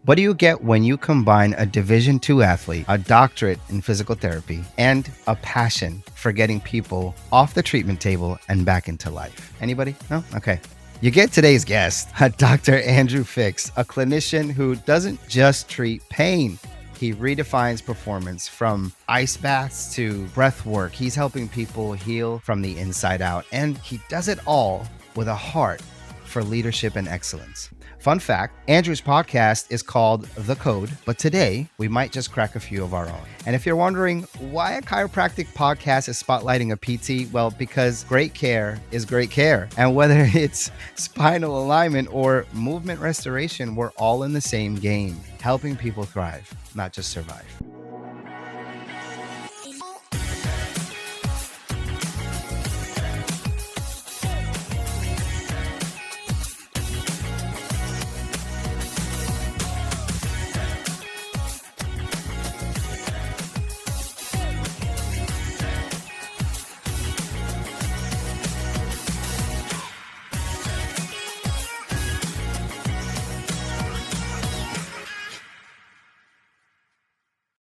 What do you get when you combine a Division II athlete, a doctorate in physical therapy, and a passion for getting people off the treatment table and back into life? Anybody? No? Okay. You get today's guest, Dr. Andrew Fix, a clinician who doesn't just treat pain. He redefines performance from ice baths to breath work. He's helping people heal from the inside out, and he does it all with a heart for leadership and excellence. Fun fact, Andrew's podcast is called The Code, but today we might just crack a few of our own. And if you're wondering why a chiropractic podcast is spotlighting a PT, well, because great care is great care. And whether it's spinal alignment or movement restoration, we're all in the same game, helping people thrive, not just survive.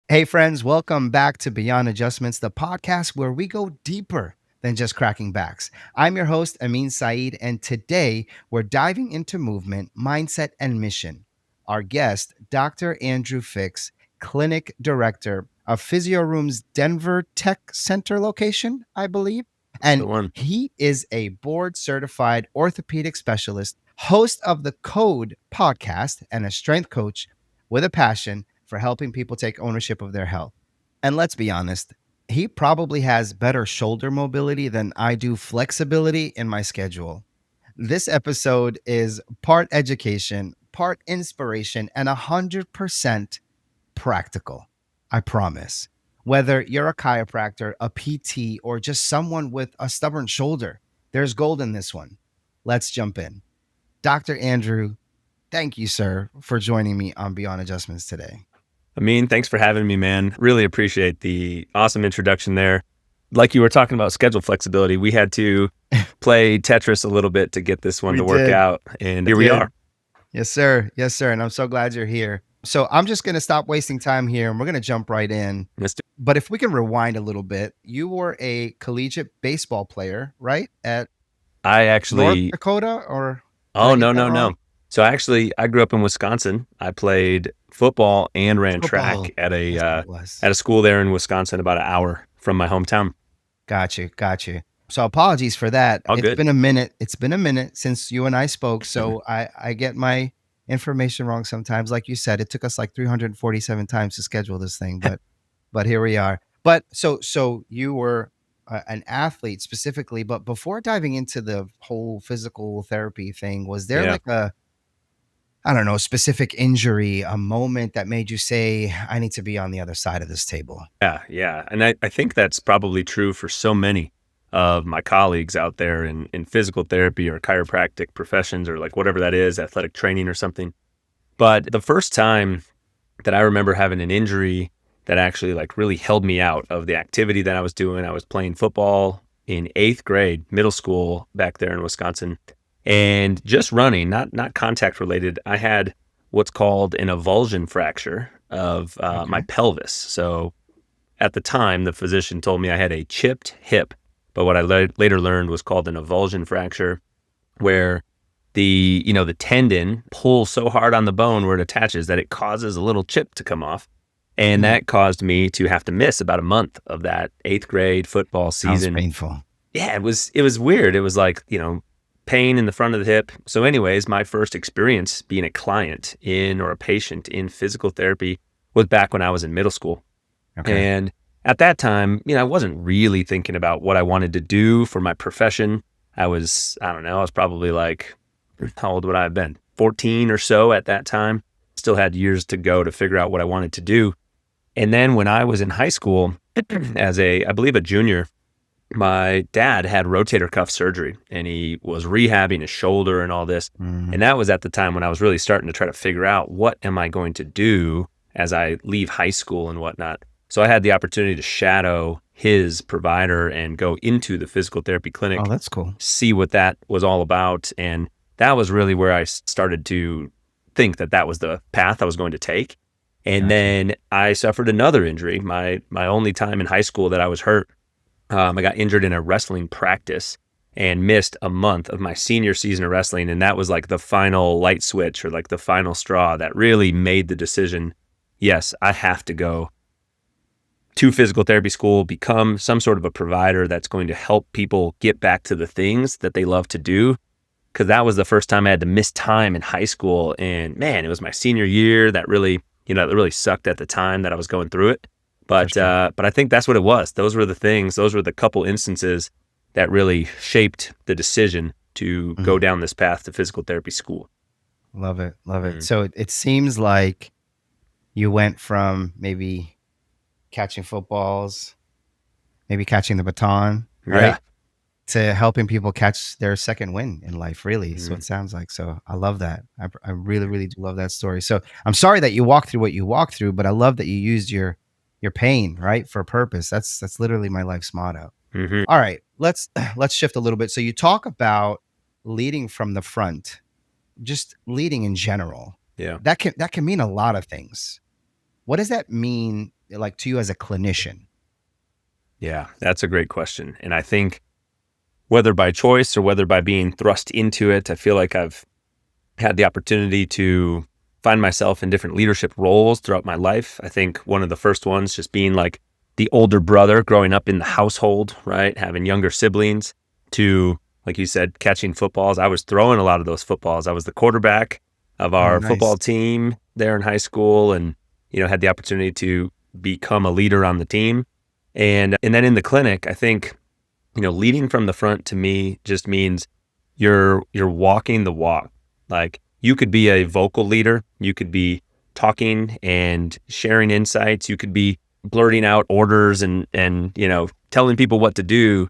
Hey friends, welcome back to Beyond Adjustments, the podcast where we go deeper than just cracking backs. I'm your host, Amin Saeed, and today we're diving into movement, mindset, and mission. Our guest, Dr. Andrew Fix, Clinic Director of Physio Room's Denver Tech Center location, I believe. And he is a board-certified orthopedic specialist, host of the Code podcast, and a strength coach with a passion for helping people take ownership of their health. And let's be honest, he probably has better shoulder mobility than I do flexibility in my schedule. This episode is part education, part inspiration, and 100% practical. I promise. Whether you're a chiropractor, a PT, or just someone with a stubborn shoulder, there's gold in this one. Let's jump in. Dr. Andrew, thank you, sir, for joining me on Beyond Adjustments today. Amin, thanks for having me, man. Really appreciate the awesome introduction there. Like you were talking about schedule flexibility, we had to play Tetris a little bit to get this one to work out. And here we are. Yes, sir. Yes, sir. And I'm so glad you're here. So I'm just going to stop wasting time here and we're going to jump right in. But if we can rewind a little bit, you were a collegiate baseball player, right? North Dakota or? Oh, no. So I grew up in Wisconsin. I played football and ran track at a school there in Wisconsin, about an hour from my hometown. Got you. So apologies for that. It's been a minute since you and I spoke. So I get my information wrong sometimes. Like you said, it took us like 347 times to schedule this thing, but here we are. But so you were an athlete specifically, but before diving into the whole physical therapy thing, was there like a specific injury, a moment that made you say, I need to be on the other side of this table? Yeah. And I think that's probably true for so many of my colleagues out there in physical therapy or chiropractic professions or like whatever that is, athletic training or something. But the first time that I remember having an injury that actually like really held me out of the activity that I was doing, I was playing football in 8th grade, middle school back there in Wisconsin. And just running, not contact related, I had what's called an avulsion fracture of my pelvis. So at the time, the physician told me I had a chipped hip, but what I later learned was called an avulsion fracture, where the tendon pulls so hard on the bone where it attaches that it causes a little chip to come off. And that caused me to have to miss about a month of that 8th grade football season. Sounds painful. Yeah, it was weird. It was like, pain in the front of the hip. So anyways, my first experience being a client or a patient in physical therapy was back when I was in middle school. Okay. And at that time, I wasn't really thinking about what I wanted to do for my profession. I was probably like, how old would I have been? 14 or so at that time. Still had years to go to figure out what I wanted to do. And then when I was in high school, as I believe a junior, my dad had rotator cuff surgery and he was rehabbing his shoulder and all this. And that was at the time when I was really starting to try to figure out what am I going to do as I leave high school and whatnot. So I had the opportunity to shadow his provider and go into the physical therapy clinic. Oh, that's cool. See what that was all about. And that was really where I started to think that that was the path I was going to take. And Gotcha. then I suffered another injury. My only time in high school that I was hurt, I got injured in a wrestling practice and missed a month of my senior season of wrestling. And that was like the final light switch, or like the final straw that really made the decision. Yes, I have to go to physical therapy school, become some sort of a provider that's going to help people get back to the things that they love to do. Cause that was the first time I had to miss time in high school. And man, it was my senior year that really, that really sucked at the time that I was going through it. For sure. But I think that's what it was. Those were the things, those were the couple instances that really shaped the decision to go Mhm. down this path to physical therapy school. Love it. Love it. Mm. So it seems like you went from maybe catching footballs, maybe catching the baton, Yeah. right? To helping people catch their second win in life, really. So Mhm. it sounds like. So I love that. I really, really do love that story. So I'm sorry that you walked through what you walked through, but I love that you used your pain, right, for a purpose. That's literally my life's motto. Mhm. All right, let's shift a little bit. So you talk about leading from the front, just leading in general. Yeah. That can mean a lot of things. What does that mean, like, to you as a clinician? Yeah. That's a great question. And I think whether by choice or whether by being thrust into it, I feel like I've had the opportunity to find myself in different leadership roles throughout my life. I think one of the first ones just being like the older brother growing up in the household, right? Having younger siblings, to, like you said, catching footballs. I was throwing a lot of those footballs. I was the quarterback of Oh, our nice. football team there in high school, and, had the opportunity to become a leader on the team. And then in the clinic, I think, leading from the front to me just means you're walking the walk. Like, you could be a vocal leader, you could be talking and sharing insights, you could be blurting out orders and telling people what to do,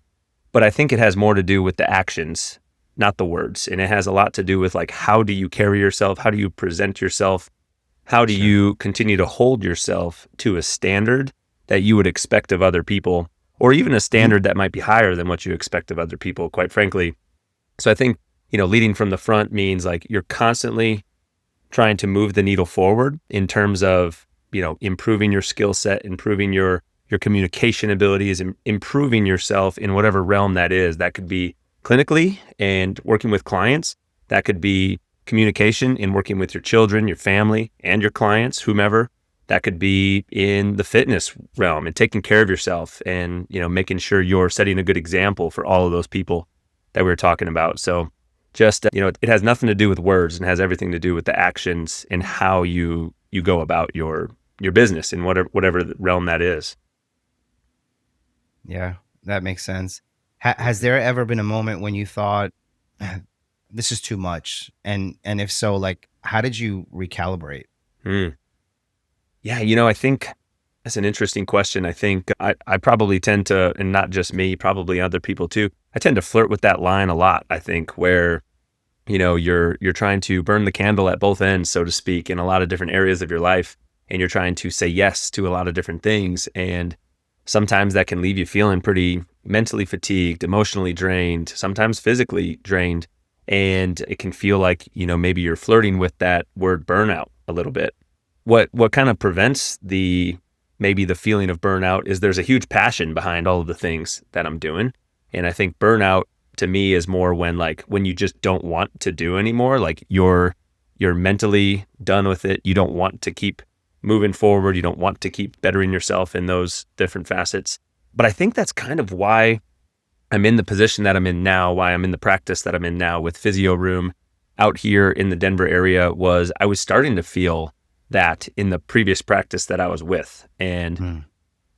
but I think it has more to do with the actions, not the words. And it has a lot to do with, like, how do you carry yourself? How do you present yourself? How do Sure. you continue to hold yourself to a standard that you would expect of other people, or even a Mhm. standard that might be higher than what you expect of other people, quite frankly? So I think, leading from the front means, like, you're constantly trying to move the needle forward in terms of, improving your skill set, improving your communication abilities, and improving yourself in whatever realm that is. That could be clinically and working with clients. That could be communication in working with your children, your family, and your clients, whomever. That could be in the fitness realm and taking care of yourself and, making sure you're setting a good example for all of those people that we were talking about. So just, it has nothing to do with words and has everything to do with the actions and how you go about your business in whatever realm that is. Yeah, that makes sense. Has there ever been a moment when you thought, this is too much? And if so, like, how did you recalibrate? Mm. Yeah, I think that's an interesting question. I think I probably tend to, and not just me, probably other people too, I tend to flirt with that line a lot, I think, where, you're trying to burn the candle at both ends, so to speak, in a lot of different areas of your life. And you're trying to say yes to a lot of different things. And sometimes that can leave you feeling pretty mentally fatigued, emotionally drained, sometimes physically drained. And it can feel like, maybe you're flirting with that word burnout a little bit. What kind of prevents maybe the feeling of burnout is there's a huge passion behind all of the things that I'm doing. And I think burnout to me is more when you just don't want to do anymore, like you're mentally done with it. You don't want to keep moving forward. You don't want to keep bettering yourself in those different facets. But I think that's kind of why I'm in the position that I'm in now, why I'm in the practice that I'm in now with Physio Room out here in the Denver area. Was I was starting to feel that in the previous practice that I was with. And Mm,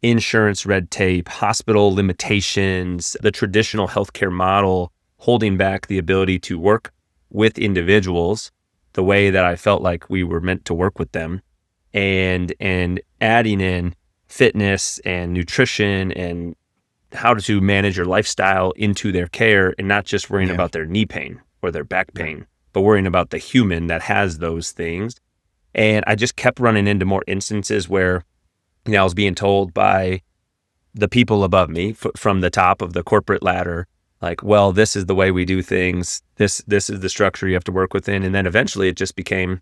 insurance red tape, hospital limitations, the traditional healthcare model holding back the ability to work with individuals the way that I felt like we were meant to work with them, and adding in fitness and nutrition and how to manage your lifestyle into their care, and not just worrying yeah, about their knee pain or their back right. pain, but worrying about the human that has those things. And I just kept running into more instances where, I was being told by the people above me from the top of the corporate ladder, like, well, this is the way we do things. This is the structure you have to work within. And then eventually it just became,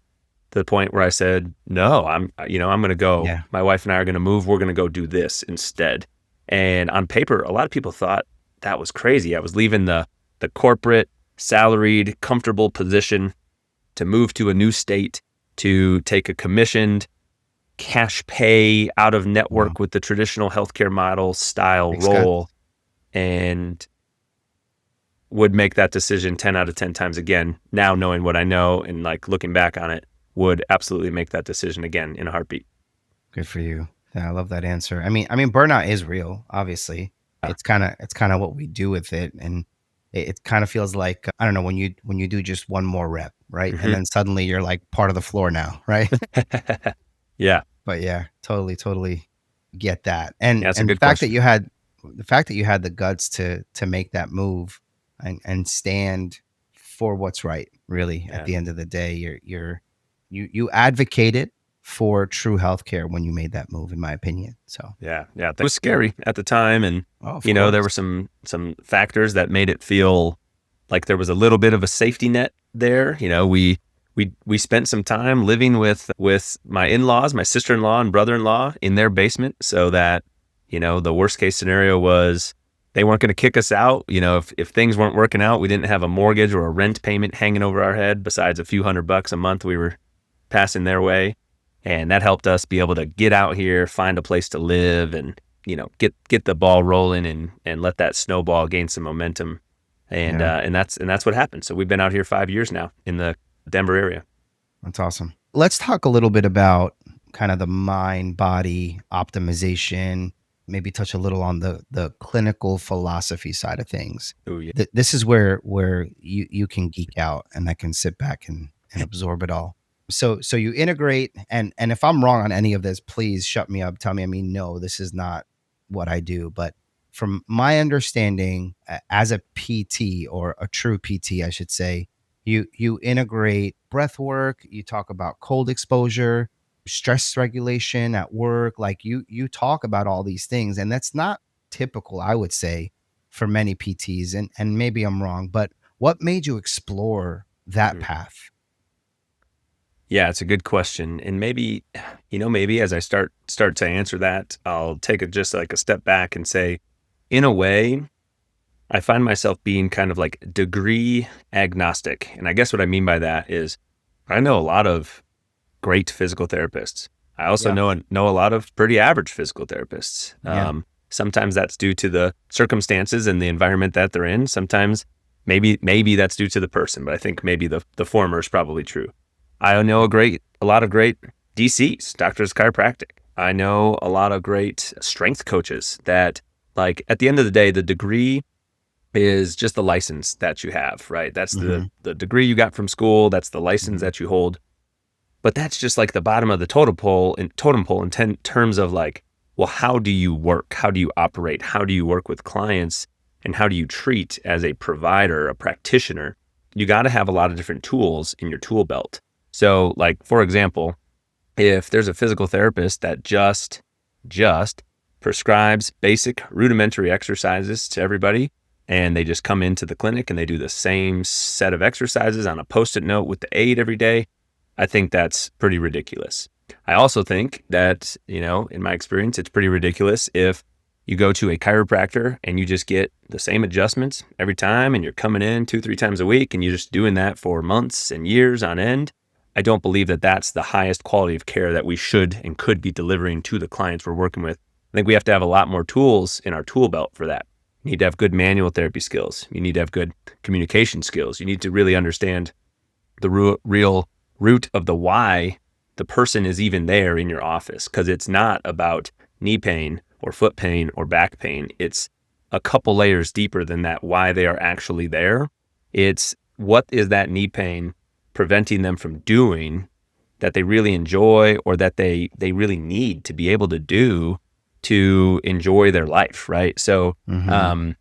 to the point where I said, no, I'm going to go, Yeah. my wife and I are going to move. We're going to go do this instead. And on paper, a lot of people thought that was crazy. I was leaving the corporate, salaried, comfortable position to move to a new state, to take a commissioned cash pay out of Wow. network with the traditional healthcare model style Big steps. role, and would make that decision 10 out of 10 times again. Now knowing what I know and like looking back on it, would absolutely make that decision again in a heartbeat. Good for you. Yeah, I love that answer. I mean, burnout is real. Obviously, Yeah. it's kind of what we do with it, and it kind of feels like I don't know when you do just one more rep, right, and Mhm. then suddenly you're like part of the floor now, right? Yeah. But yeah, totally get that. Yeah, And that's a and good question. the fact that you had the guts to make that move and stand for what's right, really at Yeah. the end of the day, you advocated for true healthcare when you made that move, in my opinion. So, Yeah. Yeah. It was scary at the time. And, oh, of there course. were some factors that made it feel like there was a little bit of a safety net there. We spent some time living with my in-laws, my sister-in-law and brother-in-law in their basement, so that, the worst case scenario was they weren't going to kick us out. If things weren't working out, we didn't have a mortgage or a rent payment hanging over our head besides a few $100 a month we were passing their way. And that helped us be able to get out here, find a place to live, and get the ball rolling and let that snowball gain some momentum. And Yeah, that's what happened. So we've been out here 5 years now in the Denver area. that's awesome. Let's talk a little bit about kind of the mind body optimization, maybe touch a little on the clinical philosophy side of things. Oh yeah. This is where you can geek out and I can sit back and absorb it all. So you integrate, and if I'm wrong on any of this, please shut me up. Tell me, I mean, no, this is not what I do. But from my understanding, as a PT or a true PT, I should say, you integrate breath work. You talk about cold exposure, stress regulation at work. Like you talk about all these things, and that's not typical, I would say, for many PTs. And maybe I'm wrong, but what made you explore that Mhm. path? Yeah, it's a good question. And maybe as I start to answer that, I'll take just like a step back and say, in a way, I find myself being kind of like degree agnostic. And I guess what I mean by that is I know a lot of great physical therapists. I also Yeah, know a lot of pretty average physical therapists. yeah, Sometimes that's due to the circumstances and the environment that they're in. Sometimes maybe that's due to the person, but I think maybe the former is probably true. I know a lot of great DCs, doctors of chiropractic. I know a lot of great strength coaches that, like, at the end of the day, the degree is just the license that you have, right? That's hmm, the degree you got from school. That's the license hmm, that you hold. But that's just like the bottom of the totem pole in terms of like, well, how do you work? How do you operate? How do you work with clients? And how do you treat as a provider, a practitioner? You got to have a lot of different tools in your tool belt. So, like, for example, if there's a physical therapist that just prescribes basic rudimentary exercises to everybody, and they just come into the clinic and they do the same set of exercises on a post-it note with the aid every day, I think that's pretty ridiculous. I also think that, in my experience, it's pretty ridiculous if you go to a chiropractor and you just get the same adjustments every time and you're coming in 2, 3 times a week and you're just doing that for months and years on end. I don't believe that that's the highest quality of care that we should and could be delivering to the clients we're working with. I think we have to have a lot more tools in our tool belt for that. You need to have good manual therapy skills. You need to have good communication skills. You need to really understand the real root of the why the person is even there in your office, because it's not about knee pain or foot pain or back pain. It's a couple layers deeper than that, why they are actually there. It's what is that knee pain preventing them from doing that they really enjoy or that they really need to be able to do to enjoy their life, right? So hmm, um,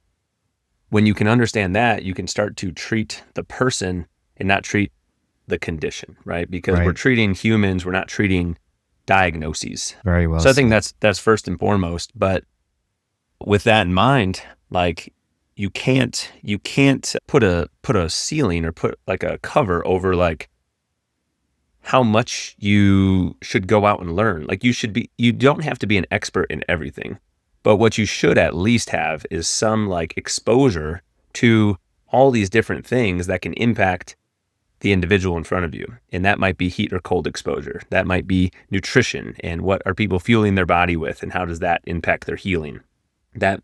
when you can understand that, you can start to treat the person and not treat the condition, right? Because we're right. treating humans, we're not treating diagnoses. Very well So I think said. that's first and foremost. But with that in mind, like, you can't put a ceiling or put like a cover over like how much you should go out and learn. Like you don't have to be an expert in everything, but what you should at least have is some like exposure to all these different things that can impact the individual in front of you. And that might be heat or cold exposure. That might be nutrition and what are people fueling their body with and how does that impact their healing. That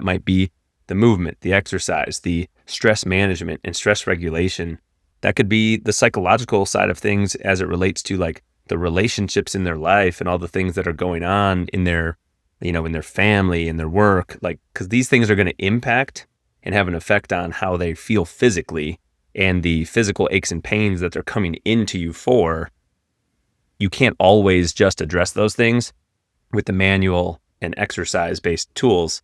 might be the movement, the exercise, the stress management and stress regulation. That could be the psychological side of things as it relates to like the relationships in their life and all the things that are going on in their, in their family, in their work, like, because these things are going to impact and have an effect on how they feel physically and the physical aches and pains that they're coming into you for. You can't always just address those things with the manual and exercise-based tools,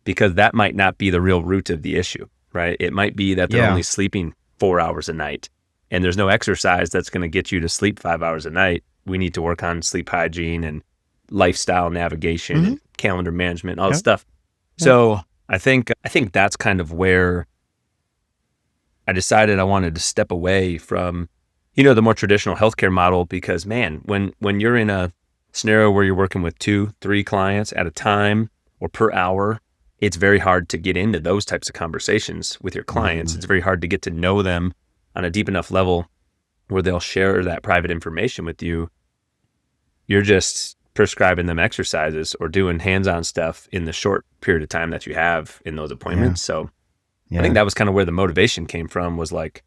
because that might not be the real root of the issue, right? It might be that they're Yeah. only sleeping 4 hours a night and there's no exercise that's going to get you to sleep 5 hours a night. We need to work on sleep hygiene and lifestyle navigation Mm-hmm. and calendar management, all this Yep. stuff. Yep. So I think that's kind of where I decided I wanted to step away from, the more traditional healthcare model, because man, when you're in a scenario where you're working with 2-3 clients at a time or per hour, it's very hard to get into those types of conversations with your clients. Mhm. It's very hard to get to know them on a deep enough level where they'll share that private information with you. You're just prescribing them exercises or doing hands-on stuff in the short period of time that you have in those appointments. So I think Yeah. that was kind of where the motivation came from, was like,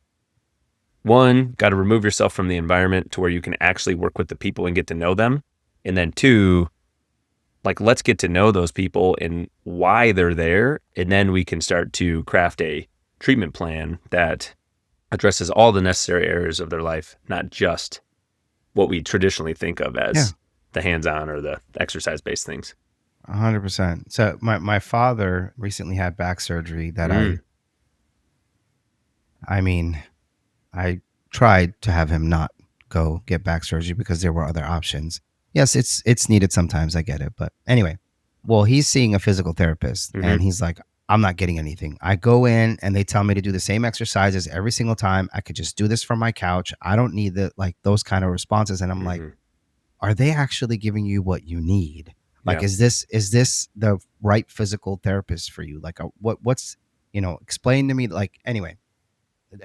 one, got to remove yourself from the environment to where you can actually work with the people and get to know them. And then two, like, let's get to know those people and why they're there. And then we can start to craft a treatment plan that addresses all the necessary areas of their life, not just what we traditionally think of as Yeah. the hands-on or the exercise-based things. 100%. So my father recently had back surgery that Mm. I mean, I tried to have him not go get back surgery because there were other options. Yes, it's needed sometimes, I get it. But anyway, well, he's seeing a physical therapist Mm-hmm. and he's like, I'm not getting anything. I go in and they tell me to do the same exercises every single time. I could just do this from my couch. I don't need those kind of responses. And I'm like, Mm-hmm. are they actually giving you what you need? Like, Yeah. is this the right physical therapist for you? Like, what's explain to me. Like, anyway,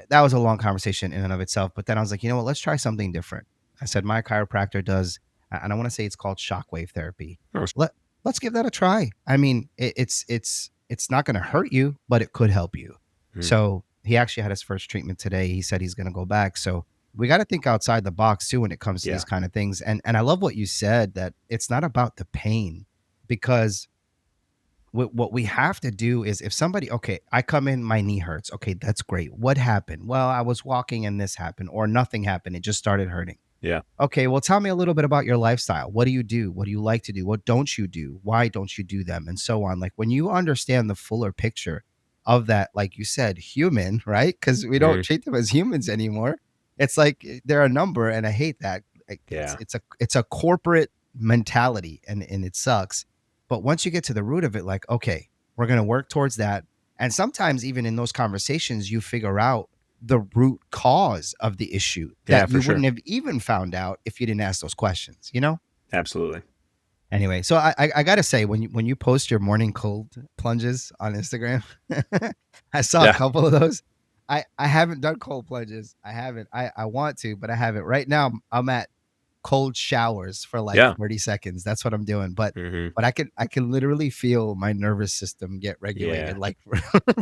that was a long conversation in and of itself. But then I was like, you know what? Let's try something different. I said my chiropractor does, and I want to say it's called shockwave therapy. Oh, Let let's give that a try. I mean, it's not going to hurt you, but it could help you. mm. So he actually had his first treatment today. He said he's going to go back. So we got to think outside the box too when it comes to Yeah. these kind of things. And I love what you said, that it's not about the pain, because what we have to do is, if somebody, okay, I come in, my knee hurts. Okay, that's great. What happened? Well, I was walking and this happened, or nothing happened. It just started hurting. Yeah. Okay, well, tell me a little bit about your lifestyle. What do you do? What do you like to do? What don't you do? Why don't you do them? And so on. Like, when you understand the fuller picture of that, like you said, human, right? Because we don't Mm. treat them as humans anymore. It's like they're a number, and I hate that. Like, Yeah. it's a corporate mentality, and it sucks. But once you get to the root of it, like, okay, we're gonna work towards that. And sometimes even in those conversations, you figure out the root cause of the issue Yeah, that for you sure. wouldn't have even found out if you didn't ask those questions. Absolutely. Anyway, so I gotta say, when you post your morning cold plunges on Instagram, I saw a Yeah. couple of those. I haven't done cold plunges. I haven't. I want to, but I haven't. Right now I'm at cold showers for like Yeah. 30 seconds. That's what I'm doing. But Mm-hmm. but I can literally feel my nervous system get regulated, Yeah. like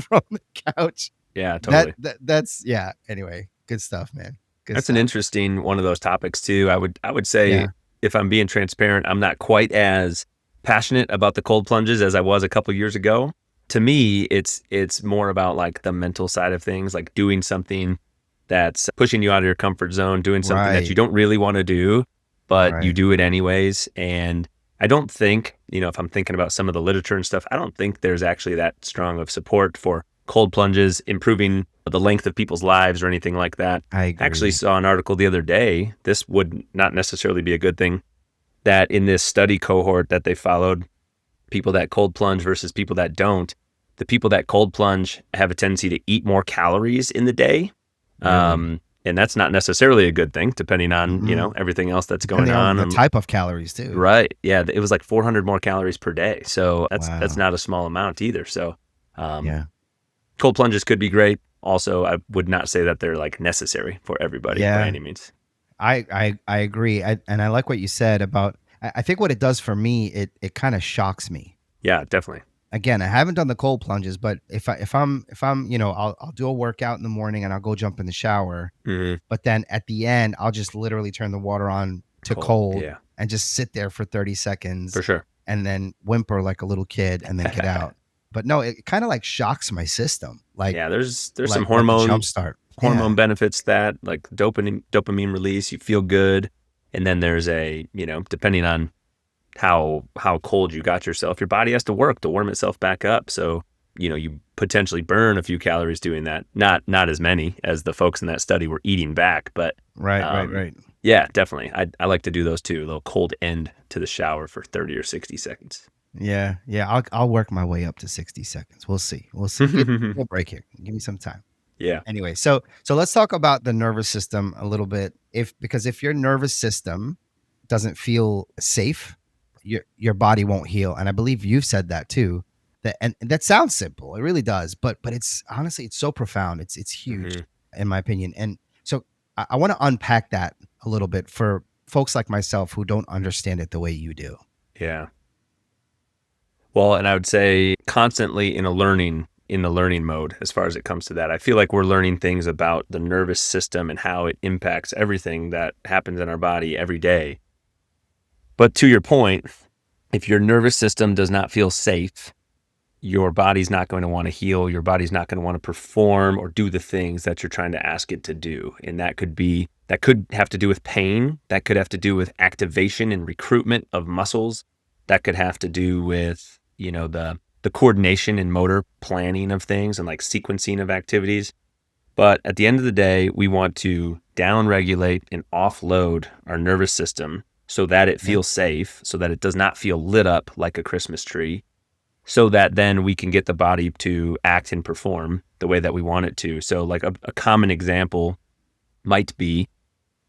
from the couch. Yeah, totally. That's yeah. Anyway, good stuff, man. Good That's an stuff. interesting one of those topics too. I would say, Yeah. if I'm being transparent, I'm not quite as passionate about the cold plunges as I was a couple years ago. To me, it's more about like the mental side of things, like doing something that's pushing you out of your comfort zone, doing something that you Right. don't really want to do, but you Right. do it anyways. And I don't think, if I'm thinking about some of the literature and stuff, I don't think there's actually that strong of support for cold plunges improving the length of people's lives or anything like that. I I actually agree. saw an article the other day. This would not necessarily be a good thing, that in this study cohort that they followed, people that cold plunge versus people that don't, the people that cold plunge have a tendency to eat more calories in the day. Really. And that's not necessarily a good thing, depending on, Mm-mm. everything else that's going Depending on on. the And type of calories too. right. Yeah. It was like 400 more calories per day. So that's Wow. not a small amount either. So, um, Yeah. cold plunges could be great. Also, I would not say that they're like necessary for everybody by Yeah. any means. I agree. And I like what you said about I think what it does for me, it kind of shocks me. Yeah, definitely. Again, I haven't done the cold plunges, but if I'm, I'll do a workout in the morning and I'll go jump in the shower. Hmm. But then at the end, I'll just literally turn the water on to Cold. cold Yeah, and just sit there for 30 for seconds sure. and then whimper like a little kid and then get out. But no, it kind of like shocks my system. Like Yeah, there's some like a jump start. hormone Yeah. benefits that like dopamine release, you feel good. And then there's depending on how cold you got yourself, your body has to work to warm itself back up. So, you potentially burn a few calories doing that. Not as many as the folks in that study were eating back, but Right, right, um right. yeah, definitely. I like to do those too. A little cold end to the shower for 30 or 60 seconds. Yeah, yeah. I'll work my way up to 60 seconds. We'll see. We'll see. Give me a break here. Give me some time. Yeah. Anyway, so let's talk about the nervous system a little bit. Because if your nervous system doesn't feel safe, your body won't heal. And I believe you've said that too. And that sounds simple. It really does. But it's honestly it's so profound. It's huge Hmm. in my opinion. And so I want to unpack that a little bit for folks like myself who don't understand it the way you do. Yeah. Well, and I would say constantly in the learning mode as far as it comes to that. I feel like we're learning things about the nervous system and how it impacts everything that happens in our body every day. But to your point, if your nervous system does not feel safe, your body's not going to want to heal. Your body's not going to want to perform or do the things that you're trying to ask it to do. And that could have to do with pain. That could have to do with activation and recruitment of muscles. That could have to do with, the coordination and motor planning of things and like sequencing of activities. But at the end of the day, we want to downregulate and offload our nervous system so that it Yeah. feels safe, so that it does not feel lit up like a Christmas tree, so that then we can get the body to act and perform the way that we want it to. So like a common example might be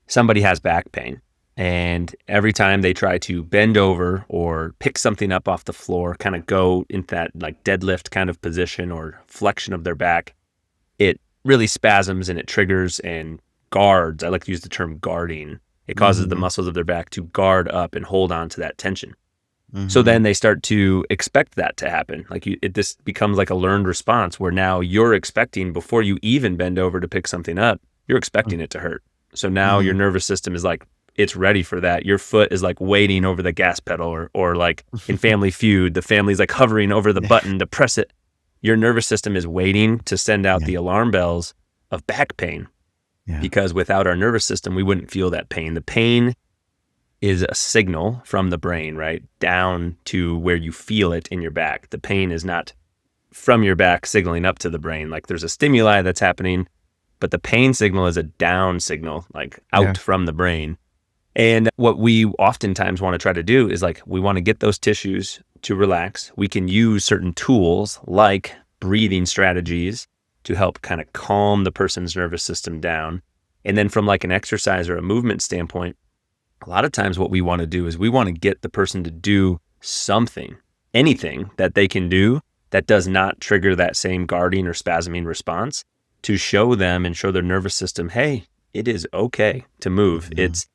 somebody has back pain, and every time they try to bend over or pick something up off the floor, kind of go into that like deadlift kind of position or flexion of their back, it really spasms and it triggers and guards. I like to use the term guarding. It causes the Mm-hmm. muscles of their back to guard up and hold on to that tension. So Mm-hmm. then they start to expect that to happen. This becomes like a learned response where now you're expecting, before you even bend over to pick something up, you're expecting it to hurt. So now Mm-hmm. your nervous system is like, it's ready for that. Your foot is like waiting over the gas pedal, or like in Family Feud, the family's like hovering over the Yeah. button to press it. Your nervous system is waiting to send out Yeah. the alarm bells of back pain, Yeah. because without our nervous system, we wouldn't feel that pain. The pain is a signal from the brain, right, down to where you feel it in your back. The pain is not from your back signaling up to the brain. Like there's a stimuli that's happening, but the pain signal is a down signal, like Yeah. out from the brain. And what we oftentimes want to try to do is like, we want to get those tissues to relax. We can use certain tools like breathing strategies to help kind of calm the person's nervous system down. And then from like an exercise or a movement standpoint, a lot of times what we want to do is we want to get the person to do something, anything that they can do that does not trigger that same guarding or spasming response, to show them and show their nervous system, hey, it is okay to move. Mhm. It's,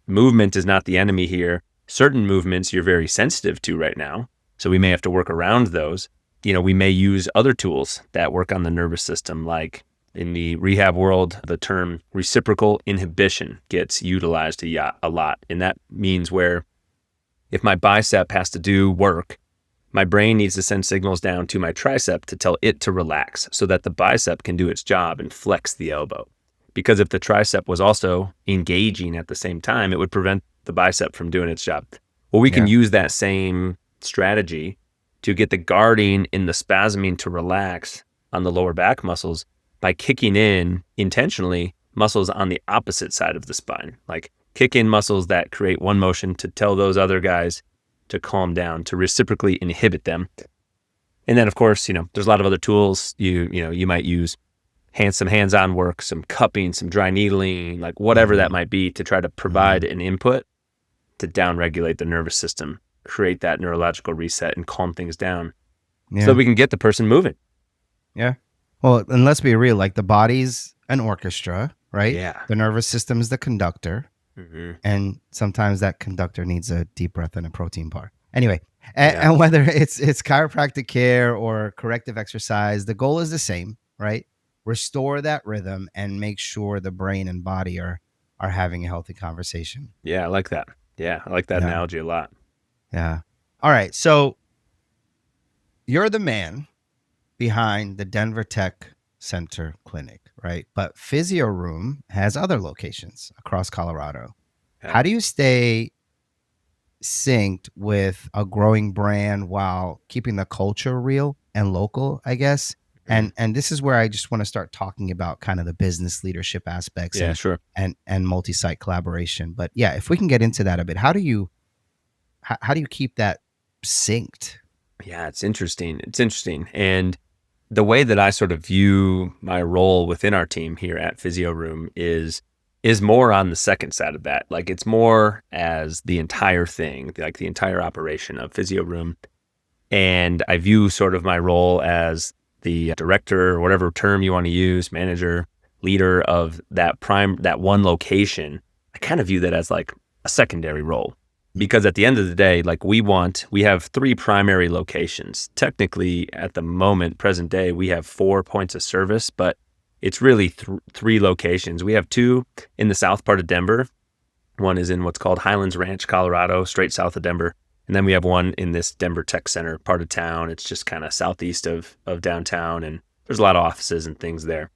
movement is not the enemy here. Certain movements you're very sensitive to right now, so we may have to work around those. We may use other tools that work on the nervous system, like in the rehab world, the term reciprocal inhibition gets utilized a lot. And that means where if my bicep has to do work, my brain needs to send signals down to my tricep to tell it to relax so that the bicep can do its job and flex the elbow. Because if the tricep was also engaging at the same time, it would prevent the bicep from doing its job. Well, we can Yeah. use that same strategy to get the guarding and the spasming to relax on the lower back muscles by kicking in intentionally muscles on the opposite side of the spine. Like kick in muscles that create one motion to tell those other guys to calm down, to reciprocally inhibit them. And then of course, there's a lot of other tools you might use. some hands-on work, some cupping, some dry needling, like whatever that might be, to try to provide an input to downregulate the nervous system, create that neurological reset and calm things down so that Yeah. we can get the person moving. Yeah. Well, and let's be real, like the body's an orchestra, right? Yeah. The nervous system is the conductor. hmm And sometimes that conductor needs a deep breath and a protein bar. Anyway, Yeah. and whether it's chiropractic care or corrective exercise, the goal is the same, right? Restore that rhythm and make sure the brain and body are having a healthy conversation. Yeah. I like that. Yeah. I like that Yeah. analogy a lot. Yeah. All right. So you're the man behind the Denver Tech Center Clinic, right? But Physio Room has other locations across Colorado. Yeah. How do you stay synced with a growing brand while keeping the culture real and local, I guess? And this is where I just want to start talking about kind of the business leadership aspects Yeah, sure. and multi-site collaboration. But yeah, if we can get into that a bit, how do you keep that synced? Yeah, it's interesting. It's interesting. And the way that I sort of view my role within our team here at Physio Room is more on the second side of that. Like it's more as the entire thing, like the entire operation of Physio Room. And I view sort of my role as the director, or whatever term you want to use, manager, leader of that one location. I kind of view that as like a secondary role. Because at the end of the day, like we have 3 primary locations. Technically, at the moment, present day, we have 4 points of service, but it's really 3 locations. We have 2 in the south part of Denver. One is in what's called Highlands Ranch, Colorado, straight south of Denver. And then we have one in this Denver Tech Center part of town. It's just kind of southeast of downtown, and there's a lot of offices and things there.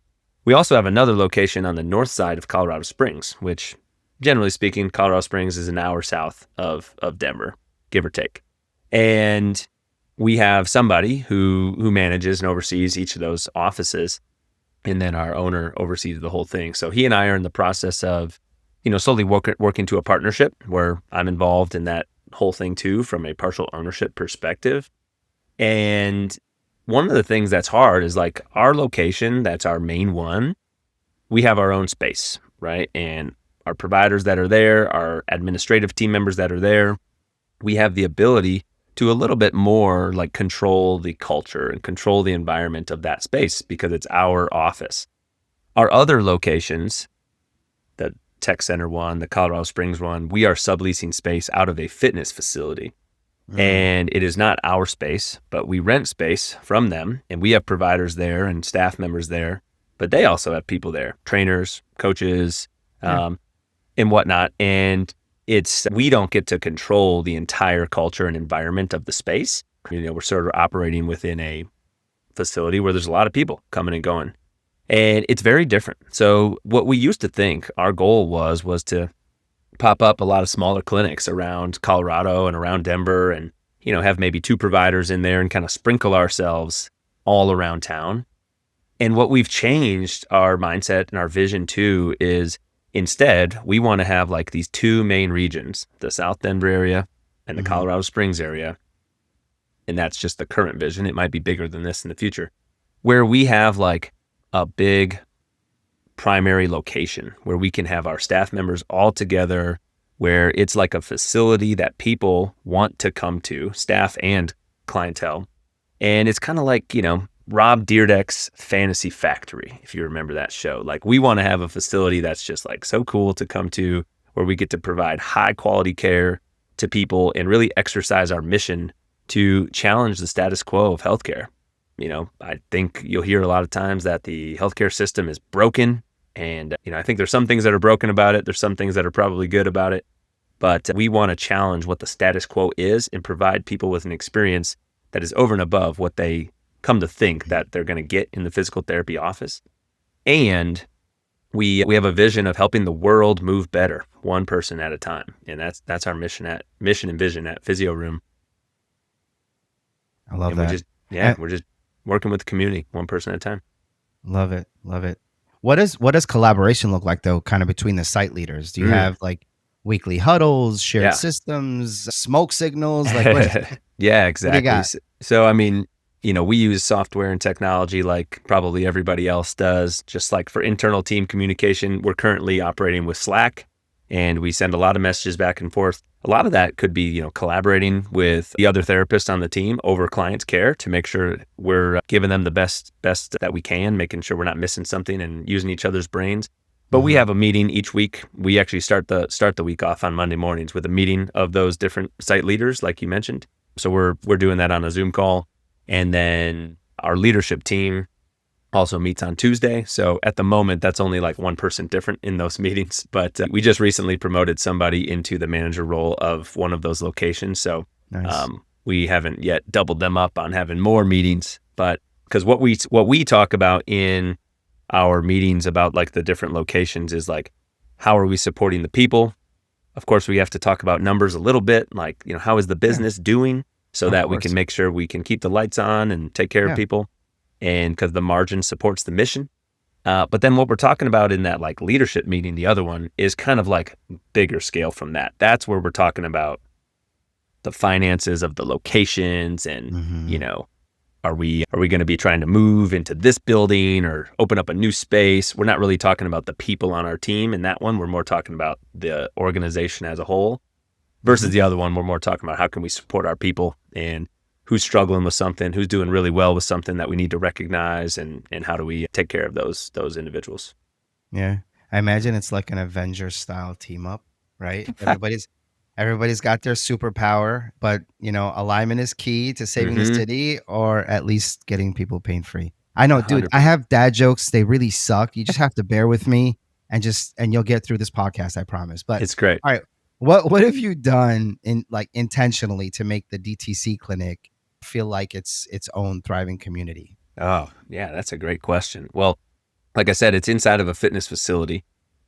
We also have another location on the north side of Colorado Springs, which, generally speaking, Colorado Springs is an hour south of Denver, give or take. And we have somebody who manages and oversees each of those offices, and then our owner oversees the whole thing. So he and I are in the process of, slowly working to a partnership where I'm involved in that whole thing too, from a partial ownership perspective. And one of the things that's hard is like our location, that's our main one. We have our own space, right? And our providers that are there, our administrative team members that are there, we have the ability to a little bit more like control the culture and control the environment of that space because it's our office. Our other locations, the Tech Center one, the Colorado Springs one, we are subleasing space out of a fitness facility. And it is not our space, but we rent space from them, and we have providers there and staff members there, but they also have people there, trainers, coaches, and whatnot. And we don't get to control the entire culture and environment of the space. We're sort of operating within a facility where there's a lot of people coming and going, and it's very different. So what we used to think our goal was to pop up a lot of smaller clinics around Colorado and around Denver, and have maybe 2 providers in there and kind of sprinkle ourselves all around town. And what we've changed our mindset and our vision to is, instead, we want to have like these 2 main regions, the South Denver area and the Colorado Springs area. And that's just the current vision. It might be bigger than this in the future, where we have like a big primary location where we can have our staff members all together, where it's like a facility that people want to come to, staff and clientele. And it's kind of like, Rob Dyrdek's Fantasy Factory, if you remember that show. Like we want to have a facility that's just like so cool to come to, where we get to provide high quality care to people and really exercise our mission to challenge the status quo of healthcare. I think you'll hear a lot of times that the healthcare system is broken. And, I think there's some things that are broken about it. There's some things that are probably good about it. But we want to challenge what the status quo is and provide people with an experience that is over and above what they come to think that they're going to get in the physical therapy office. And we have a vision of helping the world move better, one person at a time. And that's our mission and vision at Physio Room. I love that. We're just working with the community, one person at a time. Love it. Love it. What does collaboration look like though, kind of between the site leaders? Do you have like weekly huddles, shared systems, smoke signals? Like what? Yeah, exactly. What do you got? So, I mean, we use software and technology like probably everybody else does. Just like for internal team communication, we're currently operating with Slack, and we send a lot of messages back and forth. A lot of that could be, collaborating with the other therapists on the team over clients' care to make sure we're giving them the best that we can, making sure we're not missing something and using each other's brains. But we have a meeting each week. We actually start the week off on Monday mornings with a meeting of those different site leaders, like you mentioned. So we're doing that on a Zoom call. And then our leadership team also meets on Tuesday. So at the moment, that's only like one person different in those meetings. But we just recently promoted somebody into the manager role of one of those locations. So Nice. we haven't yet doubled them up on having more meetings. But because what we talk about in our meetings about like the different locations is like, how are we supporting the people? Of course, we have to talk about numbers a little bit, like, how is the business doing, so Of that we course. can make sure we can keep the lights on and take care of Yeah. people, and because the margin supports the mission. But then what we're talking about in that like leadership meeting, the other one, is kind of like bigger scale from that. That's where we're talking about the finances of the locations and, Mhm. are we going to be trying to move into this building or open up a new space? We're not really talking about the people on our team in that one. We're more talking about the organization as a whole. Versus Mhm. the other one, we're more talking about how can we support our people and who's struggling with something, who's doing really well with something that we need to recognize, and how do we take care of those individuals. Yeah. I imagine it's like an Avengers style team up, right? Everybody's got their superpower, but alignment is key to saving the Mm-hmm. city or at least getting people pain free. I know, dude, I 100%. have dad jokes. They really suck. You just have to bear with me and you'll get through this podcast, I promise. But It's great. all right, what have you done in like intentionally to make the DTC clinic feel like its own thriving community? Oh, yeah, that's a great question. Well, like I said, it's inside of a fitness facility.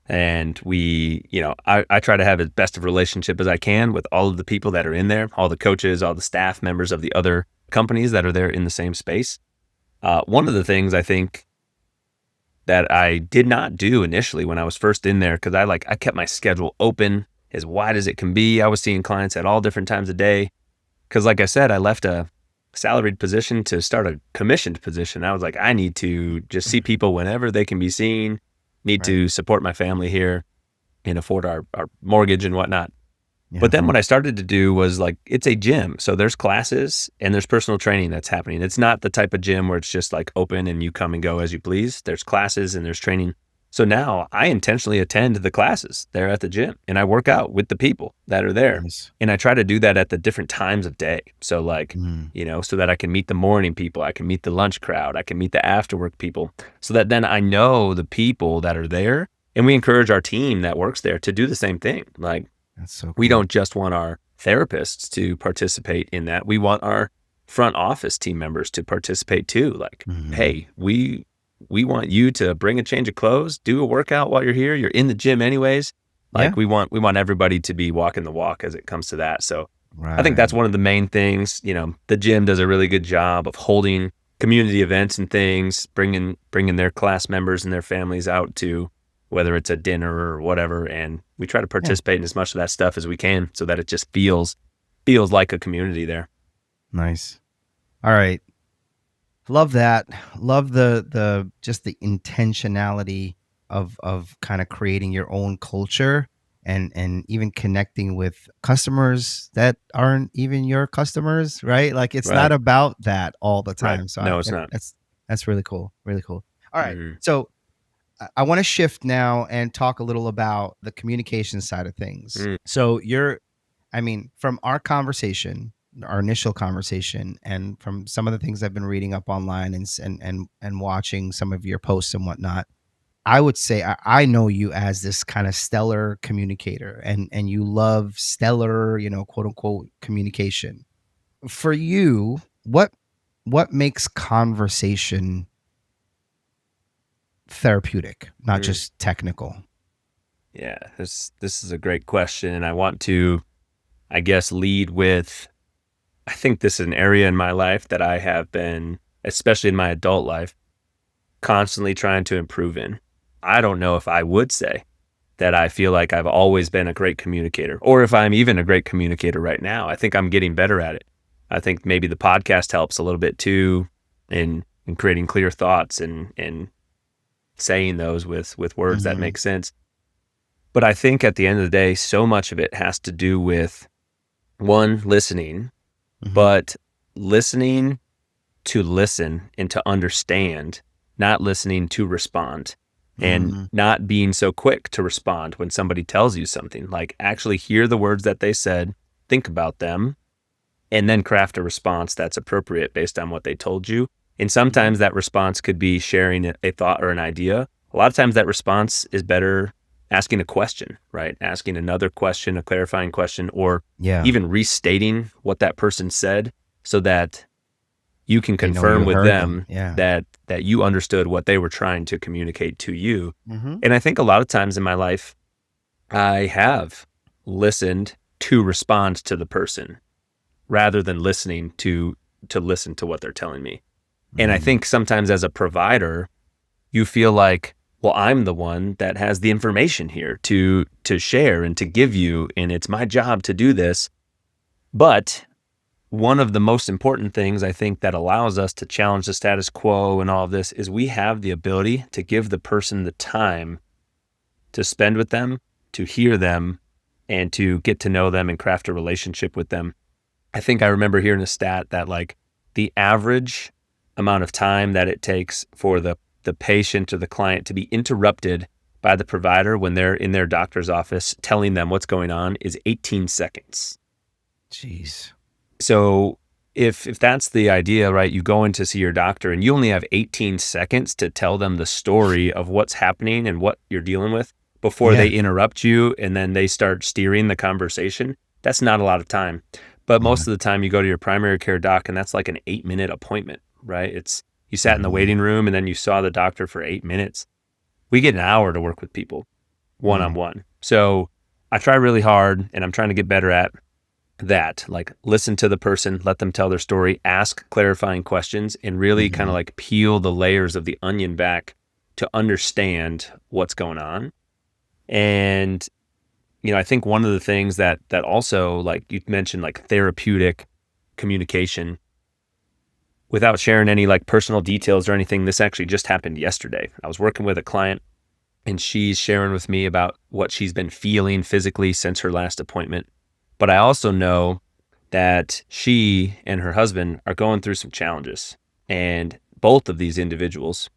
And I try to have as best of relationship as I can with all of the people that are in there, all the coaches, all the staff members of the other companies that are there in the same space. One of the things I think that I did not do initially when I was first in there, because I kept my schedule open as wide as it can be. I was seeing clients at all different times of day. Because like I said, I left a salaried position to start a commissioned position. I was like, I need to just see people whenever they can be seen, need Right. to support my family here and afford our mortgage and whatnot. But Yeah. then what I started to do was like, it's a gym. So there's classes and there's personal training that's happening. It's not the type of gym where it's just like open and you come and go as you please. There's classes and there's training. So now I intentionally attend the classes there at the gym and I work out with the people that are there. Nice. And I try to do that at the different times of day. So like, Mm. so that I can meet the morning people, I can meet the lunch crowd, I can meet the after work people, so that then I know the people that are there. And we encourage our team that works there to do the same thing. Like, That's so we cool. don't just want our therapists to participate in that. We want our front office team members to participate too. Like, Mhm. hey, we want you to bring a change of clothes, do a workout while you're here. You're in the gym anyways. Yeah. Like we want everybody to be walking the walk as it comes to that. So I think that's Right. one of the main things. The gym does a really good job of holding community events and things, bringing their class members and their families out to whether it's a dinner or whatever, and we try to Yeah. participate in as much of that stuff as we can so that it just feels like a community there. Nice. All right. Love that. Love the just the intentionality of kind of creating your own culture and even connecting with customers that aren't even your customers, right? Like it's not Right. about that all the Right. time. So No, it's not. that's really cool. Really cool. All right. Mhm. So I want to shift now and talk a little about the communication side of things. Mm. So from our conversation, our initial conversation, and from some of the things I've been reading up online and watching some of your posts and whatnot, I would say I know you as this kind of stellar communicator, and you love stellar, quote unquote communication. For you, what makes conversation therapeutic, not Mm. just technical? Yeah, this is a great question, and I want to, I guess, lead with. I think this is an area in my life that I have been, especially in my adult life, constantly trying to improve in. I don't know if I would say that I feel like I've always been a great communicator, or if I'm even a great communicator right now. I think I'm getting better at it. I think maybe the podcast helps a little bit too. in creating clear thoughts and saying those with words that Mm-hmm. make sense. But I think at the end of the day, so much of it has to do with one, listening, Mm-hmm. but listening to listen and to understand, not listening to respond, and Mm-hmm. not being so quick to respond when somebody tells you something. Like, actually hear the words that they said, think about them, and then craft a response that's appropriate based on what they told you. And Mm-hmm. sometimes that response could be sharing a thought or an idea. A lot of times that response is better asking a question, right? Asking another question, a clarifying question, or Yeah. even restating what that person said so that you can They know you confirm with heard them. them Yeah. that you understood what they were trying to communicate to you. Mm-hmm. And I think a lot of times in my life, I have listened to respond to the person rather than listening to listen to what they're telling me. And I Mm-hmm. think sometimes as a provider, you feel like, well, I'm the one that has the information here to share and to give you, and it's my job to do this. But one of the most important things I think that allows us to challenge the status quo and all of this is we have the ability to give the person the time to spend with them, to hear them, and to get to know them and craft a relationship with them. I think I remember hearing a stat that like the average amount of time that it takes for the patient or the client to be interrupted by the provider when they're in their doctor's office telling them what's going on is 18 seconds. Jeez. So if that's the idea, right, you go in to see your doctor and you only have 18 seconds to tell them the story of what's happening and what you're dealing with before Yeah. they interrupt you and then they start steering the conversation, that's not a lot of time. But Yeah. most of the time you go to your primary care doc and that's like an 8-minute appointment, right? It's you sat in the Mm-hmm. waiting room and then you saw the doctor for 8 minutes. We get an hour to work with people one on Mm. one. So I try really hard and I'm trying to get better at that. Like, listen to the person, let them tell their story, ask clarifying questions, and really kind of Mm-hmm. like peel the layers of the onion back to understand what's going on. And I think one of the things that also, like you mentioned, like therapeutic communication, without sharing any like personal details or anything, this actually just happened yesterday. I was working with a client and she's sharing with me about what she's been feeling physically since her last appointment. But I also know that she and her husband are going through some challenges. And both of these individuals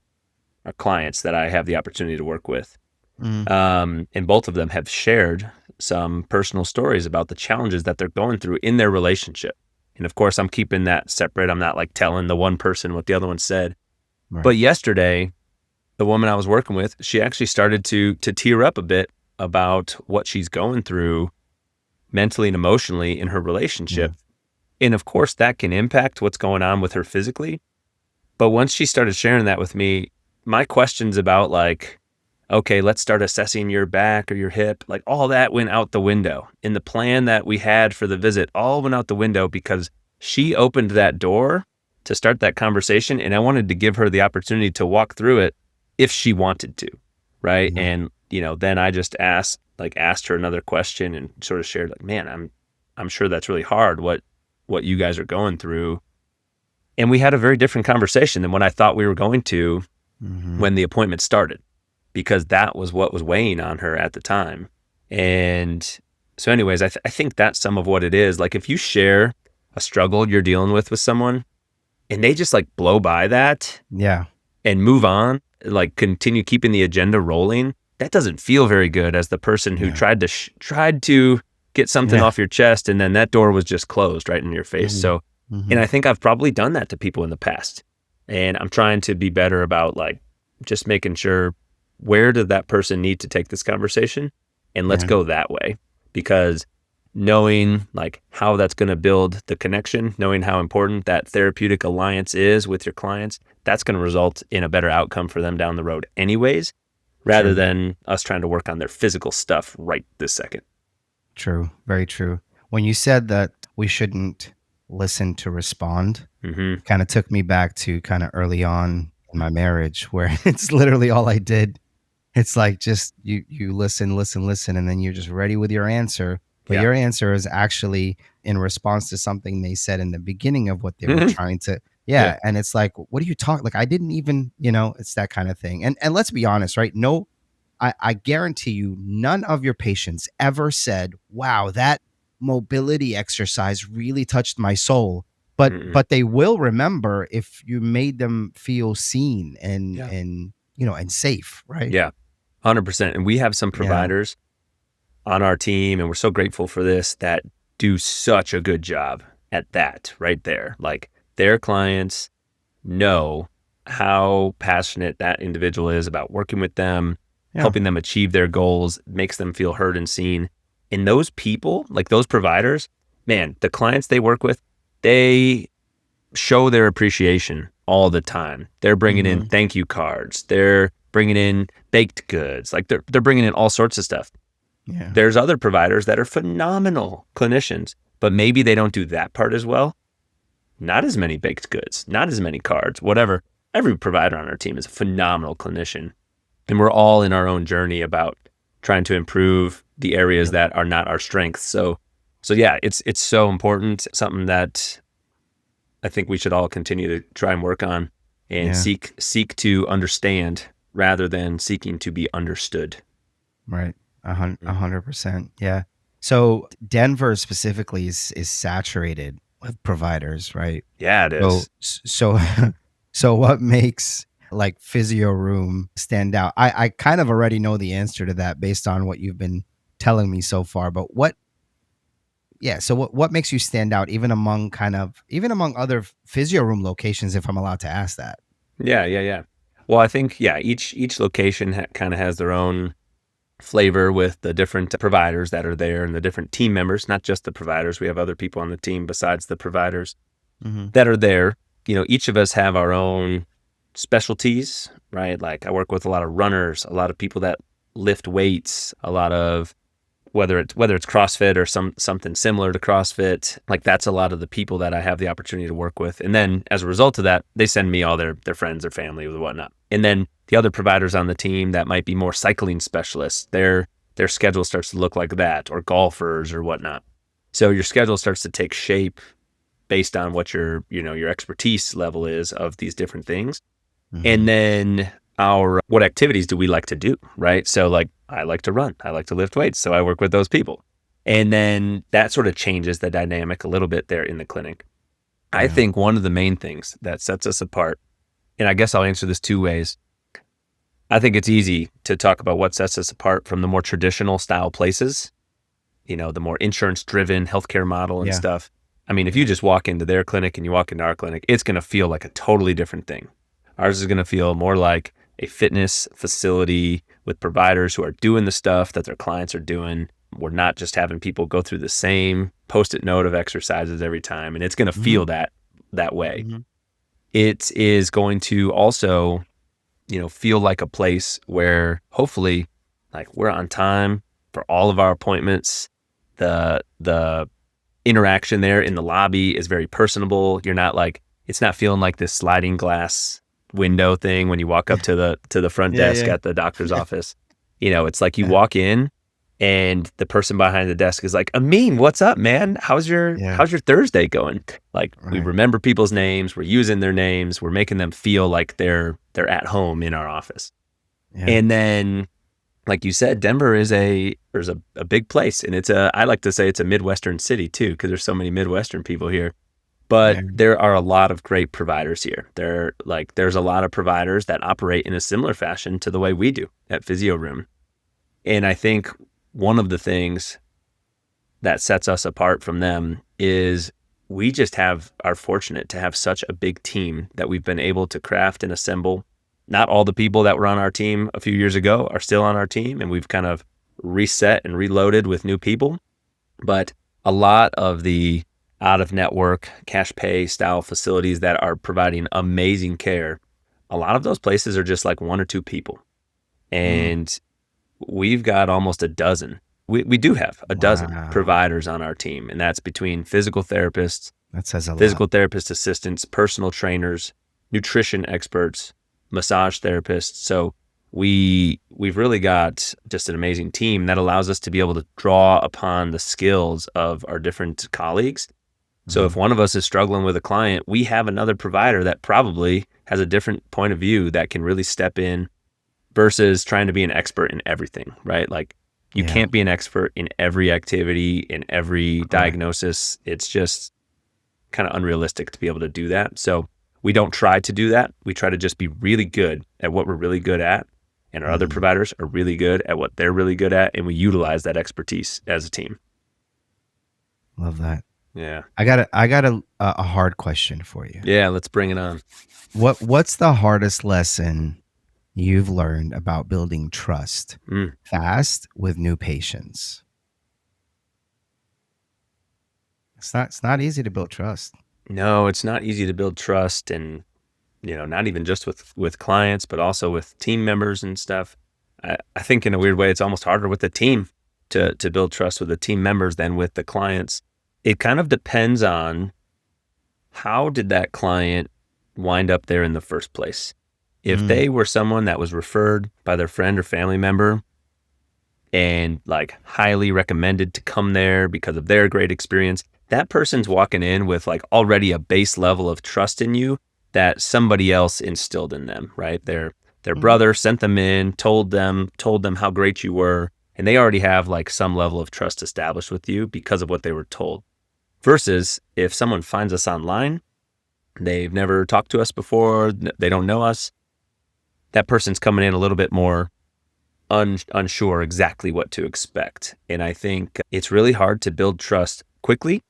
are clients that I have the opportunity to work with. Mm. And both of them have shared some personal stories about the challenges that they're going through in their relationship. And of course, I'm keeping that separate. I'm not like telling the one person what the other one said. But Right. yesterday, the woman I was working with, she actually started to tear up a bit about what she's going through mentally and emotionally in her Yeah. relationship. And of course, that can impact what's going on with her physically. But once she started sharing that with me, my questions about like, okay, let's start assessing your back or your hip, like all that went out the window. And the plan that we had for the visit all went out the window because she opened that door to start that conversation. And I wanted to give her the opportunity to walk through it if she wanted to. Right. Yeah. And, then I just asked her another question and sort of shared like, man, I'm sure that's really hard what you guys are going through. And we had a very different conversation than what I thought we were going to Mm-hmm. when the appointment started, because that was what was weighing on her at the time. And so anyways, I think that's some of what it is. Like, if you share a struggle you're dealing with someone and they just like blow by that Yeah. and move on, like continue keeping the agenda rolling, that doesn't feel very good as the person who Yeah. tried to get something Yeah. off your chest and then that door was just closed right in your face. Mm-hmm. So, and Mm-hmm. I think I've probably done that to people in the past. And I'm trying to be better about like just making sure, where did that person need to take this conversation? And let's Yeah. go that way. Because knowing like how that's going to build the connection, knowing how important that therapeutic alliance is with your clients, that's going to result in a better outcome for them down the road anyways, rather True. than us trying to work on their physical stuff right this second. True. Very true. When you said that we shouldn't listen to respond, Mm-hmm. kind of took me back to kind of early on in my marriage where it's literally all I did. It's like just you listen, listen, listen, and then you're just ready with your answer. But Yeah. your answer is actually in response to something they said in the beginning of what they were trying Yeah. Yeah, and it's like, what are you talking? Like, I didn't even, it's that kind of thing. And let's be honest, right? No, I guarantee you, none of your patients ever said, "Wow, that mobility exercise really touched my soul." But Mm-mm. but they will remember if you made them feel seen and Yeah. and safe, right? Yeah. 100%. And we have some Yeah, providers on our team, and we're so grateful for this, that do such a good job at that right there. Like, their clients know how passionate that individual is about working with them, yeah, helping them achieve their goals, makes them feel heard and seen. And those people, like those providers, man, the clients they work with, they show their appreciation all the time. They're bringing in mhm, thank you cards. They're bringing in baked goods. Like, they're bringing in all sorts of stuff. yeah, There's other providers that are phenomenal clinicians, but maybe they don't do that part as well. Not as many baked goods, not as many cards, whatever. Every provider on our team is a phenomenal clinician. And we're all in our own journey about trying to improve the areas yep, that are not our strengths. So yeah, it's so important, something that I think we should all continue to try and work on, and yeah, seek to understand rather than seeking to be understood. right. A Mm. 100%. Yeah. So Denver specifically is saturated with providers, right? Yeah, it So is. so so what makes like Physio Room stand out? I kind of already know the answer to that based on what you've been telling me so far, but so what makes you stand out even among other Physio Room locations, if I'm allowed to ask that? Yeah, yeah, yeah. Well, I think, yeah, each location kind of has their own flavor with the different providers that are there and the different team members, not just the providers. We have other people on the team besides the providers Mhm. that are there. Each of us have our own specialties, right? Like, I work with a lot of runners, a lot of people that lift weights, a lot of, whether it's CrossFit or something similar to CrossFit. Like, that's a lot of the people that I have the opportunity to work with. And then as a result of that, they send me all their friends, their family, or whatnot. And then the other providers on the team that might be more cycling specialists, their schedule starts to look like that, or golfers or whatnot. So your schedule starts to take shape based on what your expertise level is of these different things. And Mhm. then what activities do we like to do, right? So, like, I like to run, I like to lift weights, so I work with those people. And then that sort of changes the dynamic a little bit there in the clinic. I Yeah. think one of the main things that sets us apart, and I guess I'll answer this two ways. I think it's easy to talk about what sets us apart from the more traditional style places, the more insurance driven healthcare model and Yeah. stuff. I mean, if you Yeah. just walk into their clinic and you walk into our clinic, it's going to feel like a totally different thing. Ours is going to feel more like a fitness facility with providers who are doing the stuff that their clients are doing. We're not just having people go through the same post-it note of exercises every time, and it's going to Mhm. feel that way. Mhm. It is going to also, feel like a place where hopefully, like, we're on time for all of our appointments. The interaction there in the lobby is very personable. You're not like, it's not feeling like this sliding glass window thing when you walk up to the front Yeah, desk yeah. at the doctor's office. It's like you Yeah. walk in and the person behind the desk is like, Amin, what's up, man? How's your Yeah. how's your Thursday going? Like, we Right. remember people's names, we're using their names, we're making them feel like they're at home in our office. Yeah. And then, like you said, Denver there's a big place, and I like to say it's a Midwestern city too, because there's so many Midwestern people here. But Yeah. there are a lot of great providers here. There's a lot of providers that operate in a similar fashion to the way we do at Physio Room. And I think one of the things that sets us apart from them is we just are fortunate to have such a big team that we've been able to craft and assemble. Not all the people that were on our team a few years ago are still on our team, and we've kind of reset and reloaded with new people. But a lot of the out of network cash pay style facilities that are providing amazing care, a lot of those places are just like one or two people. Mm. And we've got almost a dozen. We do have a dozen Wow. providers on our team, and that's between That says a lot. physical therapist assistants, personal trainers, nutrition experts, massage therapists. So we've really got just an amazing team that allows us to be able to draw upon the skills of our different colleagues So if Mhm. one of us is struggling with a client, we have another provider that probably has a different point of view that can really step in versus trying to be an expert in everything, right? Like you Yeah, can't be an expert in every activity, in every correct. diagnosis. It's just kind of unrealistic to be able to do that. So we don't try to do that. We try to just be really good at what we're really good at. And our other Mhm. providers are really good at what they're really good at. And we utilize that expertise as a team. Love that. Yeah. I got a hard question for you. Yeah. Let's bring it on. What's the hardest lesson you've learned about building trust Mm. fast with new patients? It's not easy to build trust. No, it's not easy to build trust and, not even just with clients, but also with team members and stuff. I think in a weird way, it's almost harder with the team to build trust with the team members than with the clients. It kind of depends on how did that client wind up there in the first place. If Mm, they were someone that was referred by their friend or family member and like highly recommended to come there because of their great experience, that person's walking in with like already a base level of trust in you that somebody else instilled in them, right? Their mhm, brother sent them in, told them how great you were, and they already have like some level of trust established with you because of what they were told. Versus if someone finds us online, they've never talked to us before, they don't know us, that person's coming in a little bit more unsure exactly what to expect. And I think it's really hard to build trust quickly.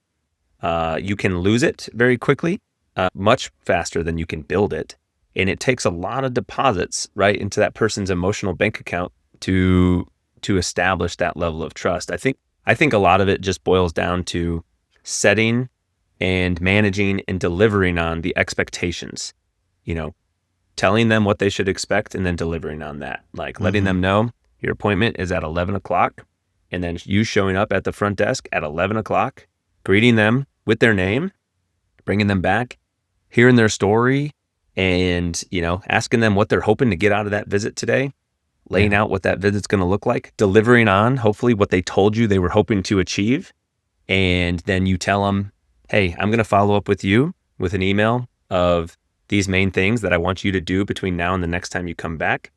You can lose it very quickly, much faster than you can build it. And it takes a lot of deposits right into that person's emotional bank account to establish that level of trust. I think a lot of it just boils down to setting and managing and delivering on the expectations. You know, telling them what they should expect and then delivering on that. Like letting mhm. them know your appointment is at 11 o'clock and then you showing up at the front desk at 11 o'clock, greeting them with their name, bringing them back, hearing their story, and, asking them what they're hoping to get out of that visit today, laying Yeah, out what that visit's going to look like, delivering on hopefully what they told you they were hoping to achieve. And then you tell them, hey, I'm going to follow up with you with an email of these main things that I want you to do between now and the next time you come back.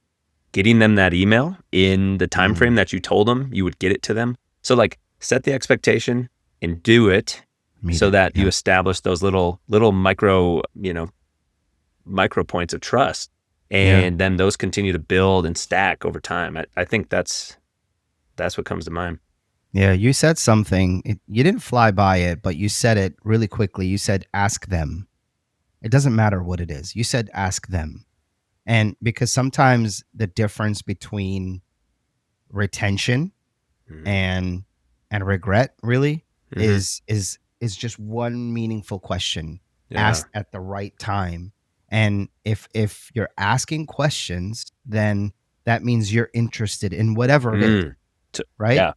Getting them that email in the time frame mm, that you told them you would get it to them. So like set the expectation and do it meet so it. that you Yeah, establish those little micro points of trust. yeah, And then those continue to build and stack over time. I think that's what comes to mind. yeah. You said something. You didn't fly by it, but you said it really quickly. You said, "Ask them." It doesn't matter what it is. You said, "Ask them," and because sometimes the difference between retention Mm-hmm. and regret really Mm-hmm. is just one meaningful question Yeah. asked at the right time. And if you're asking questions, then that means you're interested in whatever it is, Mm. right? Yeah. It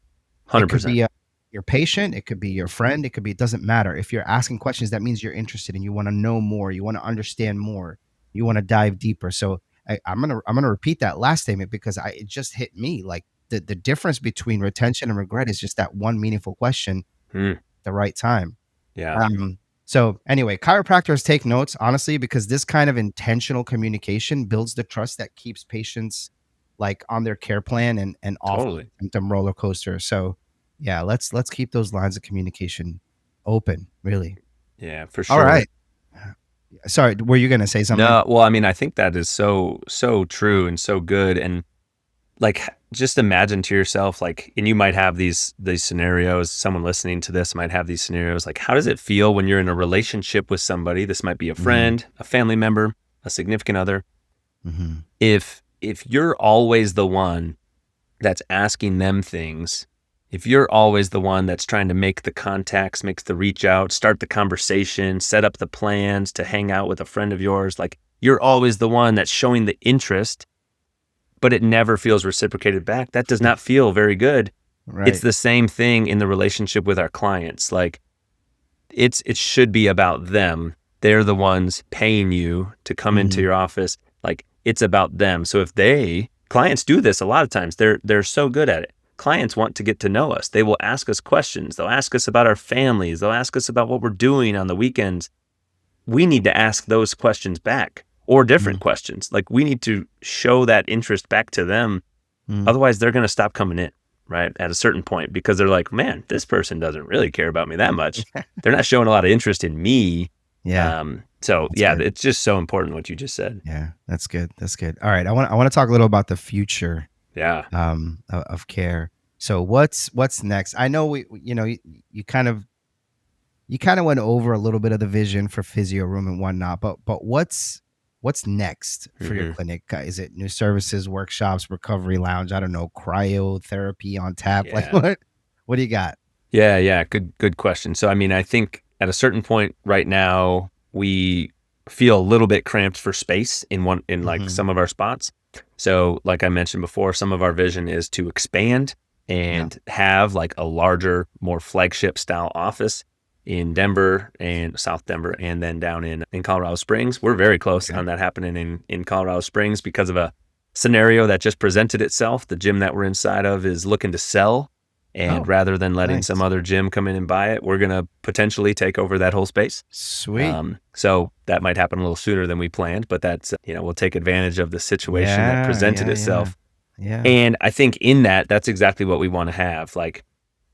could 100%. be your patient, it could be your friend, it doesn't matter. If you're asking questions, that means you're interested and you want to know more, you want to understand more, you want to dive deeper. So I'm gonna repeat that last statement because it just hit me like the difference between retention and regret is just that one meaningful question at Mm. the right time. Yeah. So anyway, chiropractors take notes honestly because this kind of intentional communication builds the trust that keeps patients like on their care plan and off Totally. the symptom roller coaster. So yeah, let's keep those lines of communication open, really. Yeah, for All sure. right. Sorry, were you gonna say something? No, well, I mean, I think that is so true and so good. And like, just imagine to yourself, like, and you might have these scenarios. Someone listening to this might have these scenarios. Like, how does it feel when you're in a relationship with somebody? This might be a Mm, friend, a family member, a significant other. mhm, If you're always the one that's asking them things, if you're always the one that's trying to make the contacts, makes the reach out, start the conversation, set up the plans to hang out with a friend of yours, like you're always the one that's showing the interest, but it never feels reciprocated back. That does not feel very good. It's right. the same thing in the relationship with our clients. Like it should be about them. They're the ones paying you to come into Mhm, your office. Like it's about them. So if clients do this a lot of times, they're so good at it. clients want to get to know us. They will ask us questions. They'll ask us about our families. They'll ask us about what we're doing on the weekends. We need to ask those questions back, or different Mm, questions. Like, we need to show that interest back to them. mm. Otherwise, they're going to stop coming in, right? At a certain point, because they're like, man, this person doesn't really care about me that much. They're not showing a lot of interest in me. Yeah, So that's yeah, good. it's just so important what you just said. Yeah, that's good. That's good. All right, I want to talk a little about the future Yeah. of care. So what's next? I know you kind of went over a little bit of the vision for Physio Room and whatnot, but what's next for your hmm clinic? Is it new services, workshops, recovery lounge? I don't know, cryotherapy on tap. Like Yeah. what do you got? Yeah. Good question. So, I mean, I think at a certain point right now, we feel a little bit cramped for space in like Hmm. some of our spots. So, like I mentioned before, some of our vision is to expand Yeah. and have like a larger, more flagship style office in Denver and South Denver, and then down in Colorado Springs. We're very close Okay. on that happening in Colorado Springs because of a scenario that just presented itself. The gym that we're inside of is looking to sell. And Oh, rather than letting some nice. other gym come in and buy it, we're going to potentially take over that whole space. Sweet. So that might happen a little sooner than we planned, but that's, we'll take advantage of the situation that Yeah, presented yeah, yeah. itself. Yeah. And I think in that, that's exactly what we want to have. Like,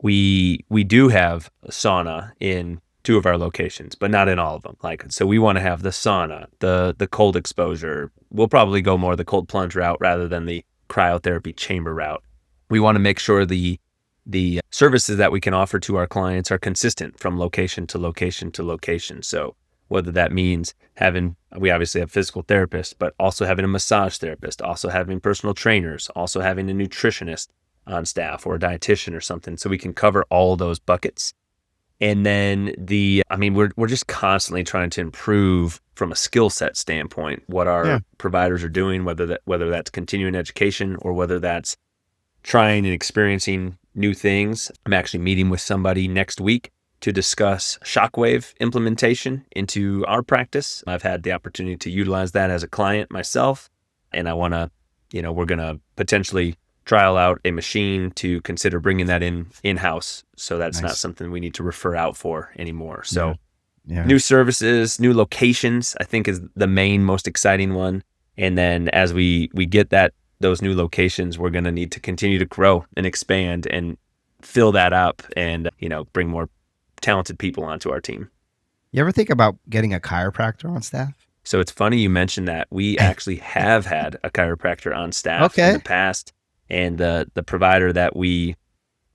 we do have a sauna in two of our locations, but not in all of them. Like, so we want to have the sauna, the cold exposure. We'll probably go more the cold plunge route rather than the cryotherapy chamber route. We want to make sure the services that we can offer to our clients are consistent from location to location to location. So whether that means we obviously have physical therapists, but also having a massage therapist, also having personal trainers, also having a nutritionist on staff or a dietitian or something. So we can cover all those buckets. And then we're just constantly trying to improve from a skill set standpoint, what Yeah. our providers are doing, whether that's continuing education or whether that's trying and experiencing new things. I'm actually meeting with somebody next week to discuss shockwave implementation into our practice. I've had the opportunity to utilize that as a client myself, and I want to, we're going to potentially trial out a machine to consider bringing that in-house. So that's not Nice. something we need to refer out for anymore. Yeah. So Yeah. new services, new locations, I think is the main most exciting one. And then as we get those new locations, we're going to need to continue to grow and expand and fill that up and, bring more talented people onto our team. You ever think about getting a chiropractor on staff? So it's funny you mentioned that. We actually have had a chiropractor on staff in the Okay. past, and the provider that we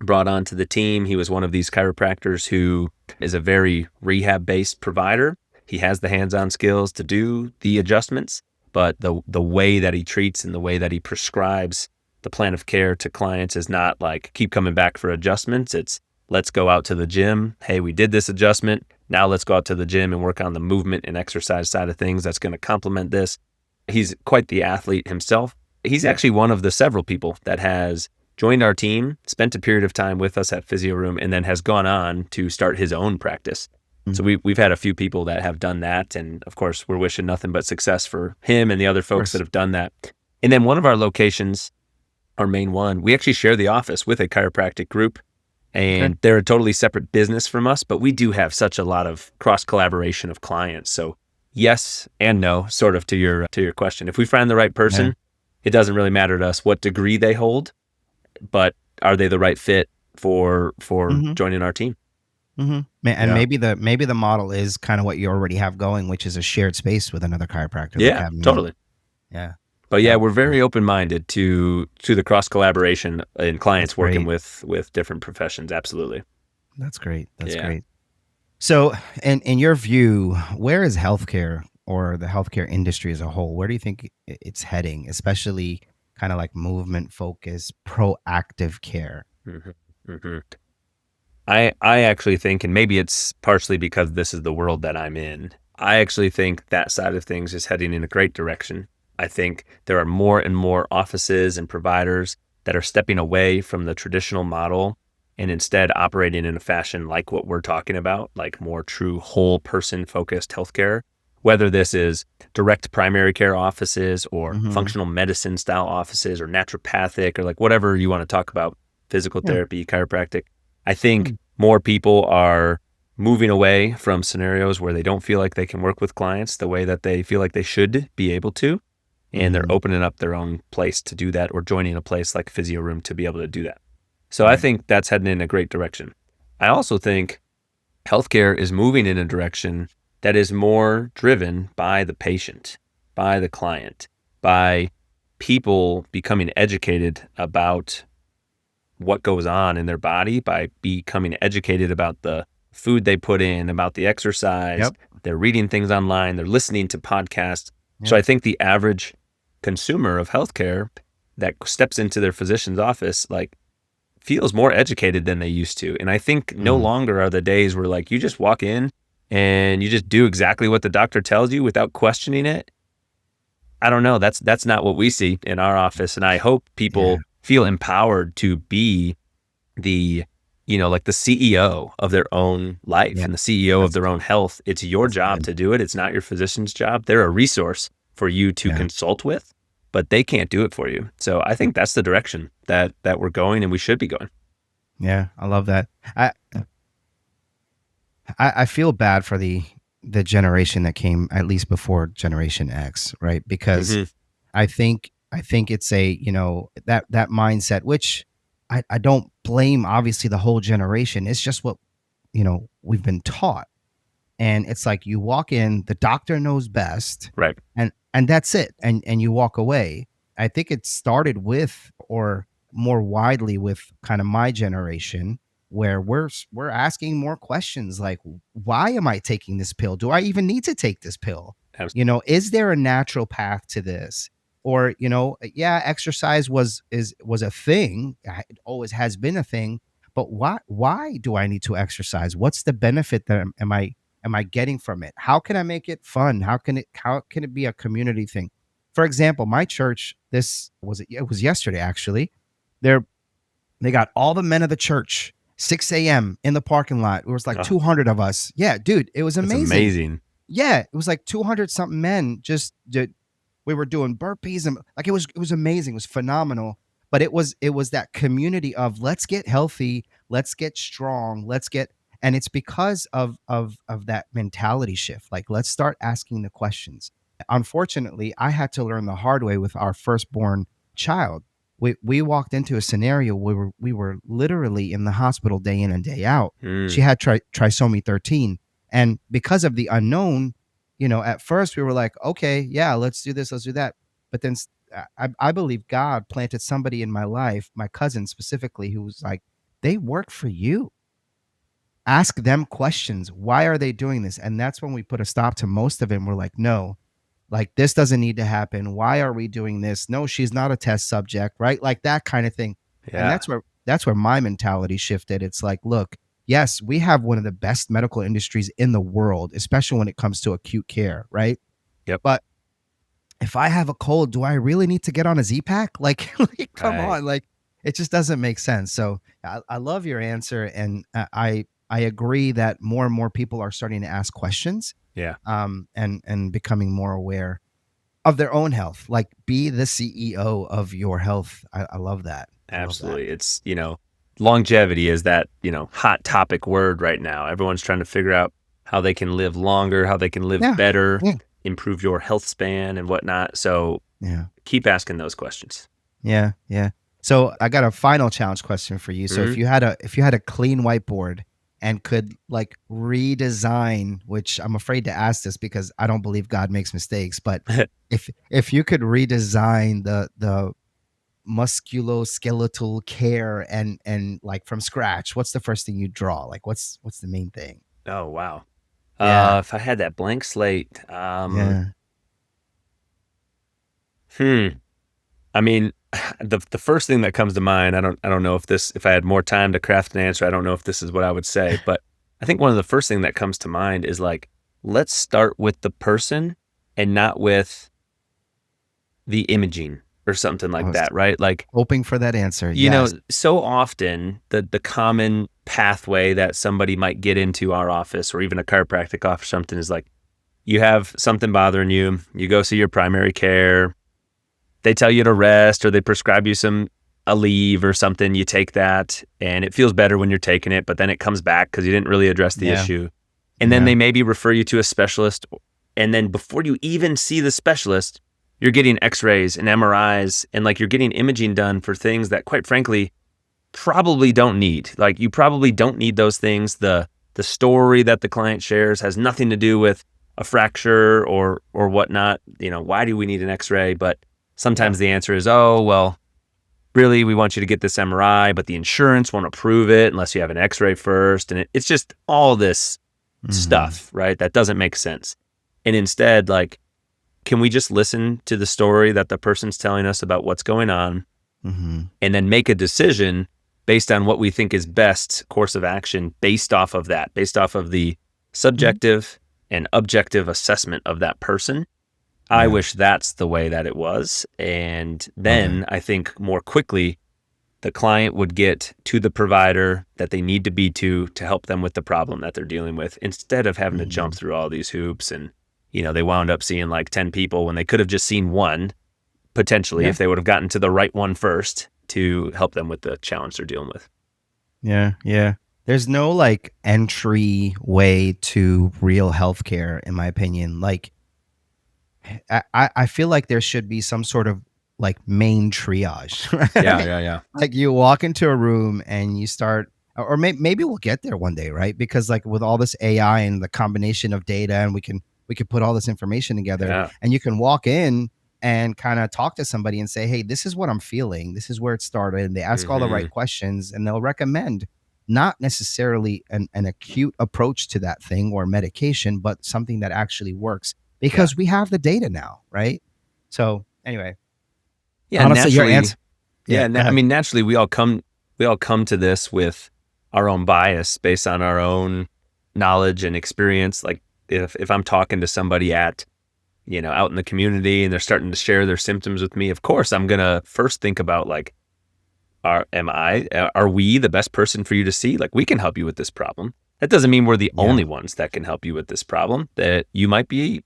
brought onto the team, he was one of these chiropractors who is a very rehab-based provider. He has the hands-on skills to do the adjustments, but the way that he treats and the way that he prescribes the plan of care to clients is not like keep coming back for adjustments. It's let's go out to the gym. Hey, we did this adjustment. Now let's go out to the gym and work on the movement and exercise side of things that's going to complement this. He's quite the athlete himself. He's actually one of the several people that has joined our team, spent a period of time with us at Physio Room, and then has gone on to start his own practice. Mm. So we've had a few people that have done that. And of course, we're wishing nothing but success for him and the other Of folks that course. have done that. And then one of our locations, our main one, we actually share the office with a chiropractic group. Okay. And they're a totally separate business from us, but we do have such a lot of cross collaboration of clients. So yes and no, sort of to your question. If we find the right Yeah. person, it doesn't really matter to us what degree they hold, but are they the right fit for Hmm. joining our team? Hmm. And Yeah. maybe the model is kind of what you already have going, which is a shared space with another chiropractor, like Yeah, having them. totally. Yeah. But yeah, That, we're very open-minded to the cross collaboration and that's clients working great. with different professions. Absolutely. That's great. That's Yeah. great. So, in your view, where is healthcare or the healthcare industry as a whole? Where do you think it's heading, especially kind of like movement focused, proactive care? hmm hmm I actually think, and maybe it's partially because this is the world that I'm in, I actually think that side of things is heading in a great direction. I think there are more and more offices and providers that are stepping away from the traditional model and instead operating in a fashion like what we're talking about, like more true whole person focused healthcare. Whether this is direct primary care offices or Hmm. functional medicine style offices or naturopathic or like whatever you want to talk about physical Yeah. therapy, chiropractic. I think Mm. more people are moving away from scenarios where they don't feel like they can work with clients the way that they feel like they should be able to. And they're Mhm. opening up their own place to do that, or joining a place like Physio Room to be able to do that. So I Right. think that's heading in a great direction. I also think healthcare is moving in a direction that is more driven by the patient, by the client, by people becoming educated about what goes on in their body, by becoming educated about the food they put in, about the exercise. Yep. They're reading things online, they're listening to podcasts. So Yep. I think the average consumer of healthcare that steps into their physician's office, like, feels more educated than they used to. And I think no Mm. longer are the days where like you just walk in and you just do exactly what the doctor tells you without questioning it. I don't know. That's not what we see in our office. And I hope Yeah. people feel empowered to be the, like the CEO of their own life Yeah. and the CEO of That's their own health. It's your that's job good. to do it. It's not your physician's job. They're a resource for you to Yeah. consult with, but they can't do it for you. So I think that's the direction that we're going, and we should be going. Yeah. I love that. I I feel bad for the generation that came at least before Generation X, right? Because Hmm. I think it's a, that mindset, which I don't blame obviously the whole generation. It's just what, we've been taught. And it's like you walk in, the doctor knows best, Right. and that's it. And you walk away. I think it started with, or more widely with, kind of my generation, where we're asking more questions like, why am I taking this pill? Do I even need to take this pill? Abs- Is there a natural path to this? Or, yeah, exercise was a thing. It always has been a thing. But why do I need to exercise? What's the benefit that am I getting from it? How can I make it fun? How can it be a community thing? For example, my church, it was yesterday actually. They're they got all the men of the church, 6 a.m. in the parking lot. It was like Oh, 200 of us. Yeah, dude, it was that's amazing. amazing. Yeah, it was like 200 something men just did. We were doing burpees, and like it was amazing. It was phenomenal. But it was that community of, let's get healthy, let's get strong, and it's because of that mentality shift. Like, let's start asking the questions. Unfortunately, I had to learn the hard way with our firstborn child. We walked into a scenario where we were literally in the hospital day in and day out. She Mm, had trisomy 13, and because of the unknown, at first we were like, okay, yeah, let's do this, let's do that. But then I believe God planted somebody in my life, my cousin specifically, who was like, they work for you. Ask them questions. Why are they doing this? And that's when we put a stop to most of it. We're like, no, like, this doesn't need to happen. Why are we doing this? No, she's not a test subject, right? Like, that kind of thing. And yeah. that's where my mentality shifted. It's like, look, yes, we have one of the best medical industries in the world, especially when it comes to acute care, right? Yep. But if I have a cold, do I really need to get on a Z pack? Like, like, come Right. on, like, it just doesn't make sense. So I love your answer, and I agree that more and more people are starting to ask questions, Yeah. and becoming more aware of their own health. Like, be the CEO of your health. I love that. I love that. Absolutely. It's, longevity is that, hot topic word right now. Everyone's trying to figure out how they can live longer, how they can live Yeah. better, Yeah. improve your health span and whatnot. So Yeah. keep asking those questions. Yeah. Yeah. So I got a final challenge question for you. So Hmm. if you had a clean whiteboard and could, like, redesign, which I'm afraid to ask this because I don't believe God makes mistakes, but if you could redesign the musculoskeletal care, and like from scratch, what's the first thing you draw? Like, what's the main thing? Oh, wow. Yeah. If I had that blank slate, Yeah. hmm. I mean, the first thing that comes to mind, I don't know if I had more time to craft an answer, I don't know if this is what I would say, but I think one of the first thing that comes to mind is like, let's start with the person and not with the imaging or something I like was that, right? Like, hoping for that answer. Yes. so often the common pathway that somebody might get into our office or even a chiropractic office or something is like, you have something bothering you, you go see your primary care, they tell you to rest or they prescribe you some a leave or something, you take that and it feels better when you're taking it, but then it comes back because you didn't really address the Yeah. issue. And then Yeah. they maybe refer you to a specialist. And then before you even see the specialist, you're getting x-rays and MRIs and like you're getting imaging done for things that quite frankly probably don't need. Like you probably don't need those things. The story that the client shares has nothing to do with a fracture or whatnot. Why do we need an x-ray? But sometimes the answer is, oh, well, really, we want you to get this MRI, but the insurance won't approve it unless you have an x-ray first. And it's just all this stuff, right? That doesn't make sense. And instead, like, can we just listen to the story that the person's telling us about what's going on and then make a decision based on what we think is best course of action based off of that, based off of the subjective and objective assessment of that person? I wish that's the way that it was. And then I think more quickly, the client would get to the provider that they need to be to help them with the problem that they're dealing with, instead of having to jump through all these hoops. And, they wound up seeing like 10 people when they could have just seen one, potentially, if they would have gotten to the right one first to help them with the challenge they're dealing with. Yeah. Yeah. There's no like entry way to real healthcare, in my opinion. Like, I feel like there should be some sort of like main triage. Right? Yeah. Like you walk into a room and you start, or maybe we'll get there one day, right? Because like with all this AI and the combination of data, and we can put all this information together, Yeah. and you can walk in and kind of talk to somebody and say, hey, this is what I'm feeling. This is where it started. And they ask all the right questions, and they'll recommend not necessarily an acute approach to that thing or medication, but something that actually works, because we have the data now, right? So anyway, honestly, your naturally. answer. I mean, naturally, we all come to this with our own bias based on our own knowledge and experience. Like if I'm talking to somebody at, out in the community and they're starting to share their symptoms with me, of course, I'm going to first think about like, are we the best person for you to see? Like, we can help you with this problem. That doesn't mean we're the only ones that can help you with this problem. That you might be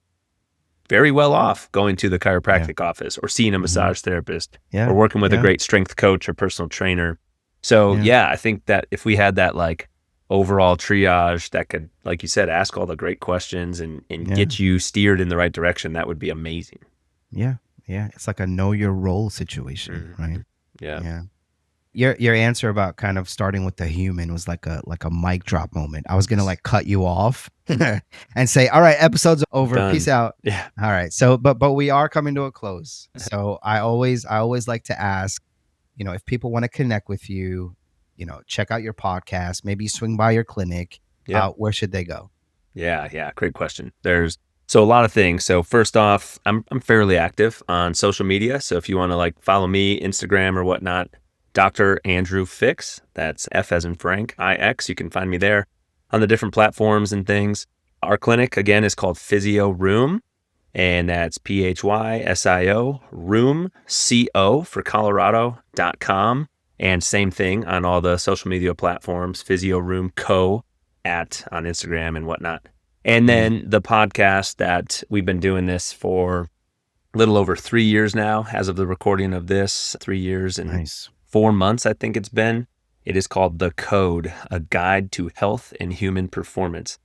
very well off going to the chiropractic office or seeing a massage therapist or working with a great strength coach or personal trainer. So I think that if we had that like overall triage that could, like you said, ask all the great questions and get you steered in the right direction, that would be amazing. Yeah. It's like a know your role situation, right? Yeah. Your answer about kind of starting with the human was like a mic drop moment. I was gonna like cut you off and say, all right, episode's over. Done. Peace out. Yeah. All right. So but we are coming to a close. So I always like to ask, if people want to connect with you, check out your podcast, maybe swing by your clinic, where should they go? Yeah. Great question. There's a lot of things. So first off, I'm fairly active on social media. So if you want to like follow me, Instagram or whatnot, Dr. Andrew Fix, that's F as in Frank, IX. You can find me there on the different platforms and things. Our clinic, again, is called Physio Room, and that's PHYSIO, Room, CO for Colorado.com. And same thing on all the social media platforms, Physio Room Co. on Instagram and whatnot. And then the podcast that we've been doing this for a little over 3 years now, as of the recording of this, 3 years and 4 months, I think it's been. It is called The Code, a guide to health and human performance.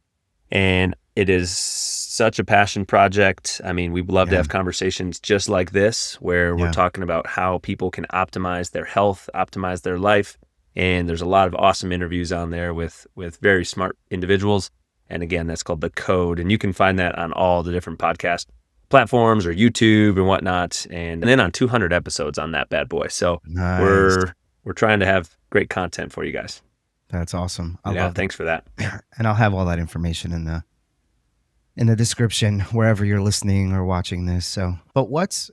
And it is such a passion project. I mean, we'd love to have conversations just like this, where we're talking about how people can optimize their health, optimize their life. And there's a lot of awesome interviews on there with very smart individuals. And again, that's called The Code. And you can find that on all the different podcast platforms or YouTube and whatnot. And then on 200 episodes on that bad boy. So we're trying to have great content for you guys. That's awesome. I love thanks for that. And I'll have all that information in the description wherever you're listening or watching this. So, but what's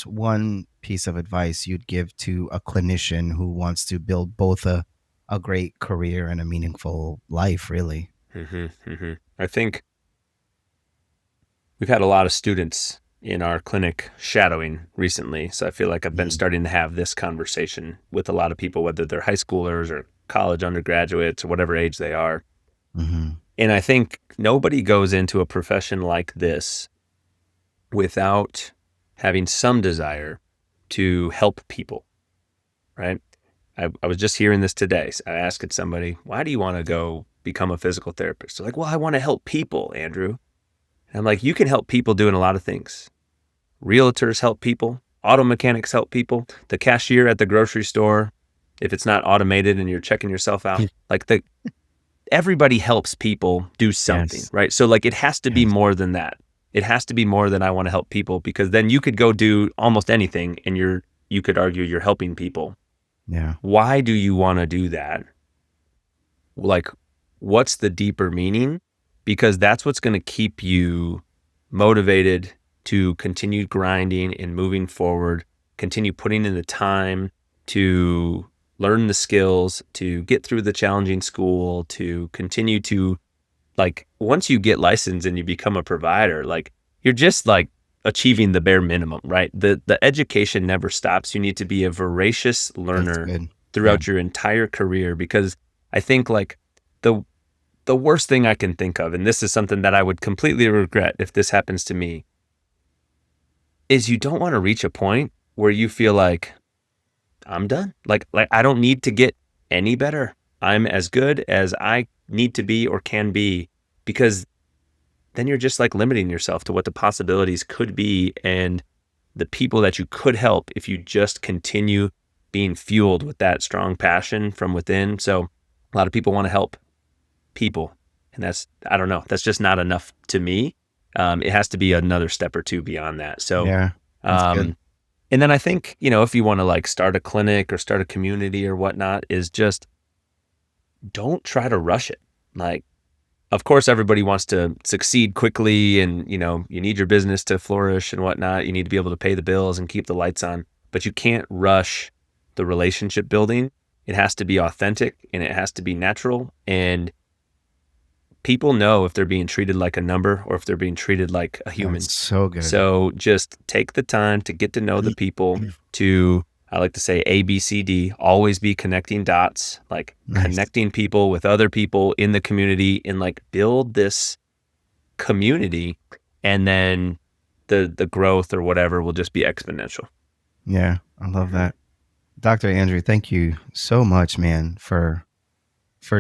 one piece of advice you'd give to a clinician who wants to build both a great career and a meaningful life, really? I think we've had a lot of students in our clinic shadowing recently. So I feel like I've been starting to have this conversation with a lot of people, whether they're high schoolers or college undergraduates or whatever age they are. And I think nobody goes into a profession like this without having some desire to help people. right? I was just hearing this today. I asked somebody, why do you want to go become a physical therapist? They're like, well, I want to help people, Andrew. And I'm like, you can help people doing a lot of things. Realtors help people. Auto mechanics help people. The cashier at the grocery store, if it's not automated and you're checking yourself out, like everybody helps people do something, Yes. right? So like it has to be Yes. more than that. It has to be more than I want to help people, because then you could go do almost anything and you could argue you're helping people. Yeah. Why do you want to do that? Like, what's the deeper meaning? Because that's what's going to keep you motivated to continue grinding and moving forward, continue putting in the time to learn the skills, to get through the challenging school, to continue to, like, once you get licensed and you become a provider, like, you're just like achieving the bare minimum, right? The education never stops. You need to be a voracious That's learner good. Yeah. throughout your entire career, because I think like the the worst thing I can think of, and this is something that I would completely regret if this happens to me, is you don't want to reach a point where you feel like I'm done. Like I don't need to get any better. I'm as good as I need to be or can be, because then you're just like limiting yourself to what the possibilities could be and the people that you could help if you just continue being fueled with that strong passion from within. So a lot of people want to help people, and that's, I don't know, that's just not enough to me. It has to be another step or two beyond that. So Yeah. That's good. um, and then I think, if you want to like start a clinic or start a community or whatnot, is just don't try to rush it. Like, of course, everybody wants to succeed quickly, and you need your business to flourish and whatnot. You need to be able to pay the bills and keep the lights on, but you can't rush the relationship building. It has to be authentic and it has to be natural. And people know if they're being treated like a number or if they're being treated like a human. That's so good. So just take the time to get to know the people, to, I like to say ABCD, always be connecting dots, like Nice. connecting people with other people in the community, and like build this community, and then the growth or whatever will just be exponential. Yeah. I love that. Dr. Andrew, thank you so much, man, for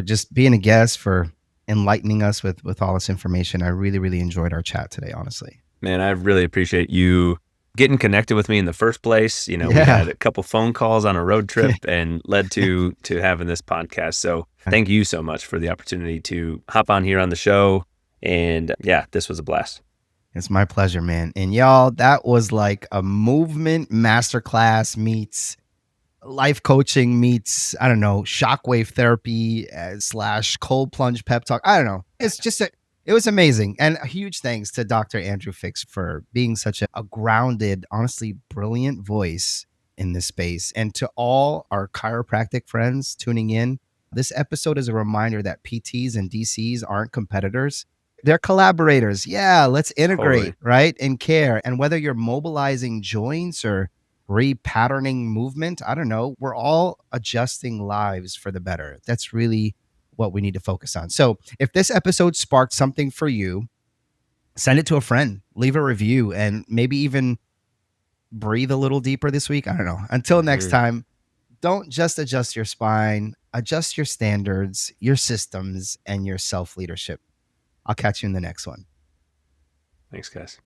just being a guest, for enlightening us with all this information. I really, really enjoyed our chat today, honestly. Man, I really appreciate you getting connected with me in the first place. We Yeah. had a couple phone calls on a road trip and led to having this podcast. So thank you so much for the opportunity to hop on here on the show. And yeah, this was a blast. It's my pleasure, man. And y'all, that was like a movement masterclass meets life coaching meets, I don't know, shockwave therapy slash cold plunge pep talk. I don't know. It's just it was amazing. And a huge thanks to Dr. Andrew Fix for being such a grounded, honestly brilliant voice in this space. And to all our chiropractic friends tuning in, this episode is a reminder that PTs and DCs aren't competitors. They're collaborators. Yeah, let's integrate, Totally. right? And care. And whether you're mobilizing joints or repatterning movement, I don't know, we're all adjusting lives for the better. That's really what we need to focus on. So if this episode sparked something for you, send it to a friend, leave a review, and maybe even breathe a little deeper this week. I don't know. Until next Mhm. time, don't just adjust your spine, adjust your standards, your systems, and your self leadership. I'll catch you in the next one. Thanks, guys.